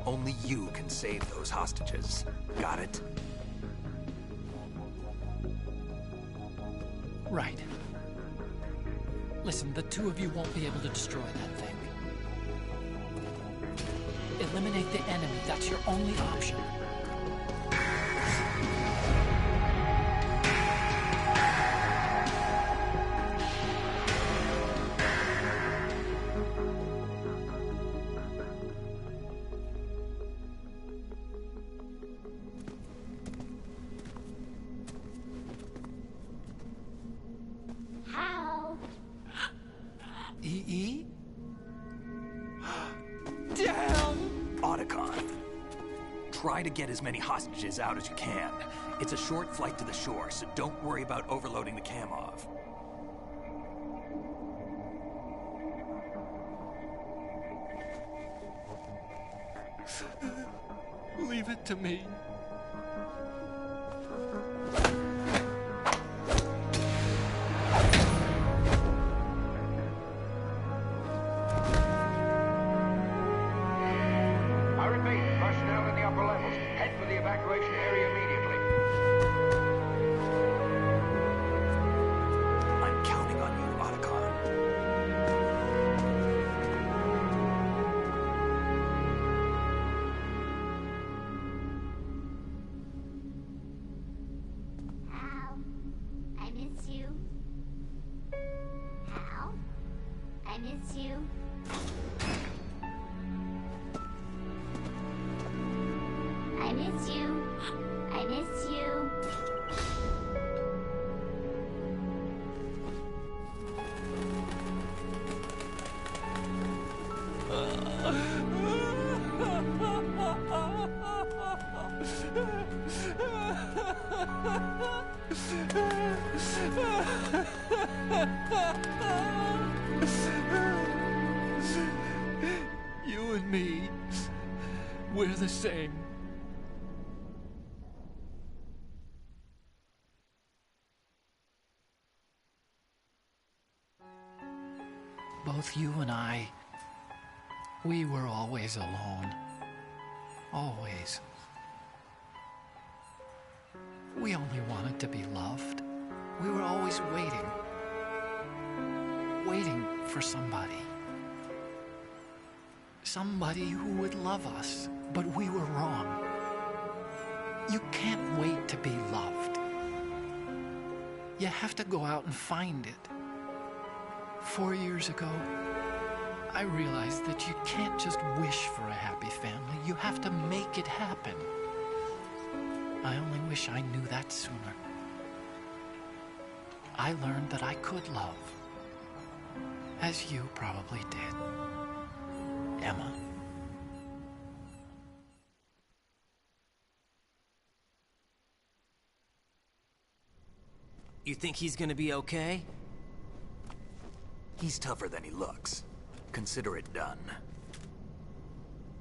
Only you can save those hostages. Got it? Right. Listen, the two of you won't be able to destroy that thing. Eliminate the enemy. That's your only option. EE? Damn! Otacon. Try to get as many hostages out as you can. It's a short flight to the shore, so don't worry about overloading the Kamov. Leave it to me. I repeat, personnel in the upper levels, head for the evacuation area immediately. I'm counting on you, Otacon. Hal, I miss you. Hal, I miss you. I miss you. I miss you. Ah! You and me, we're the same. Both you and I, we were always alone. Always. We only wanted to be loved. We were always waiting. Waiting for somebody. Somebody who would love us, but we were wrong. You can't wait to be loved. You have to go out and find it. 4 years ago, I realized that you can't just wish for a happy family. You have to make it happen. I only wish I knew that sooner. I learned that I could love, as you probably did, Emma. You think he's gonna be okay? He's tougher than he looks. Consider it done.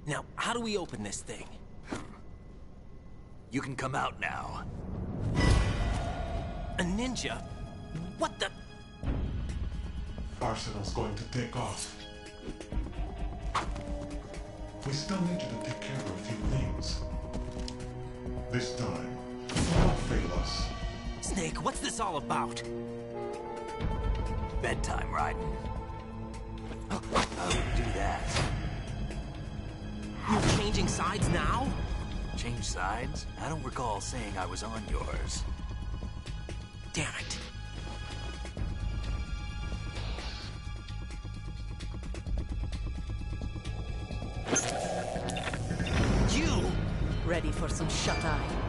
Now, how do we open this thing? You can come out now. A ninja? What the? Arsenal's going to take off. We still need you to take care of a few things. This time, don't fail us. Snake, what's this all about? Bedtime, Raiden. I wouldn't do that. You're changing sides now? Change sides? I don't recall saying I was on yours. Damn it. You! Ready for some shut-eye?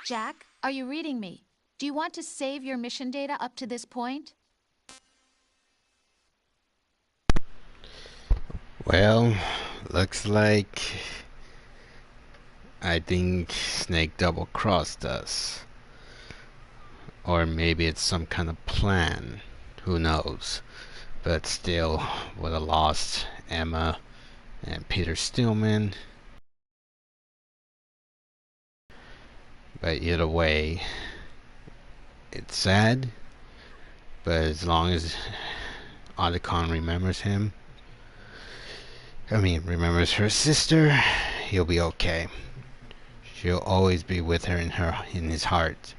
Jack, are you reading me? Do you want to save your mission data up to this point? Well, looks like I think Snake double-crossed us. Or maybe it's some kind of plan. Who knows? But still, would have lost Emma and Peter Stillman. But either way, it's sad. But as long as Otacon remembers him, remembers her sister, he'll be okay. She'll always be with her in his heart.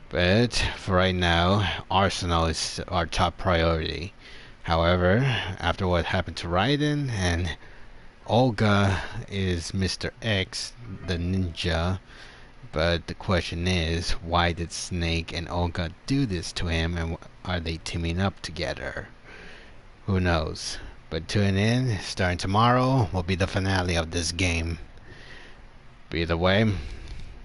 But for right now, Arsenal is our top priority. However, after what happened to Raiden and Olga is Mr. X, the ninja. But the question is, why did Snake and Olga do this to him, and are they teaming up together? Who knows? But tune in, starting tomorrow, will be the finale of this game. But either way,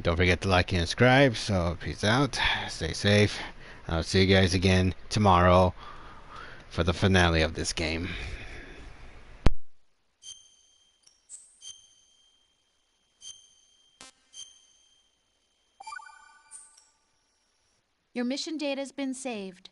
don't forget to like and subscribe. So peace out, stay safe, and I'll see you guys again tomorrow for the finale of this game. Your mission data has been saved.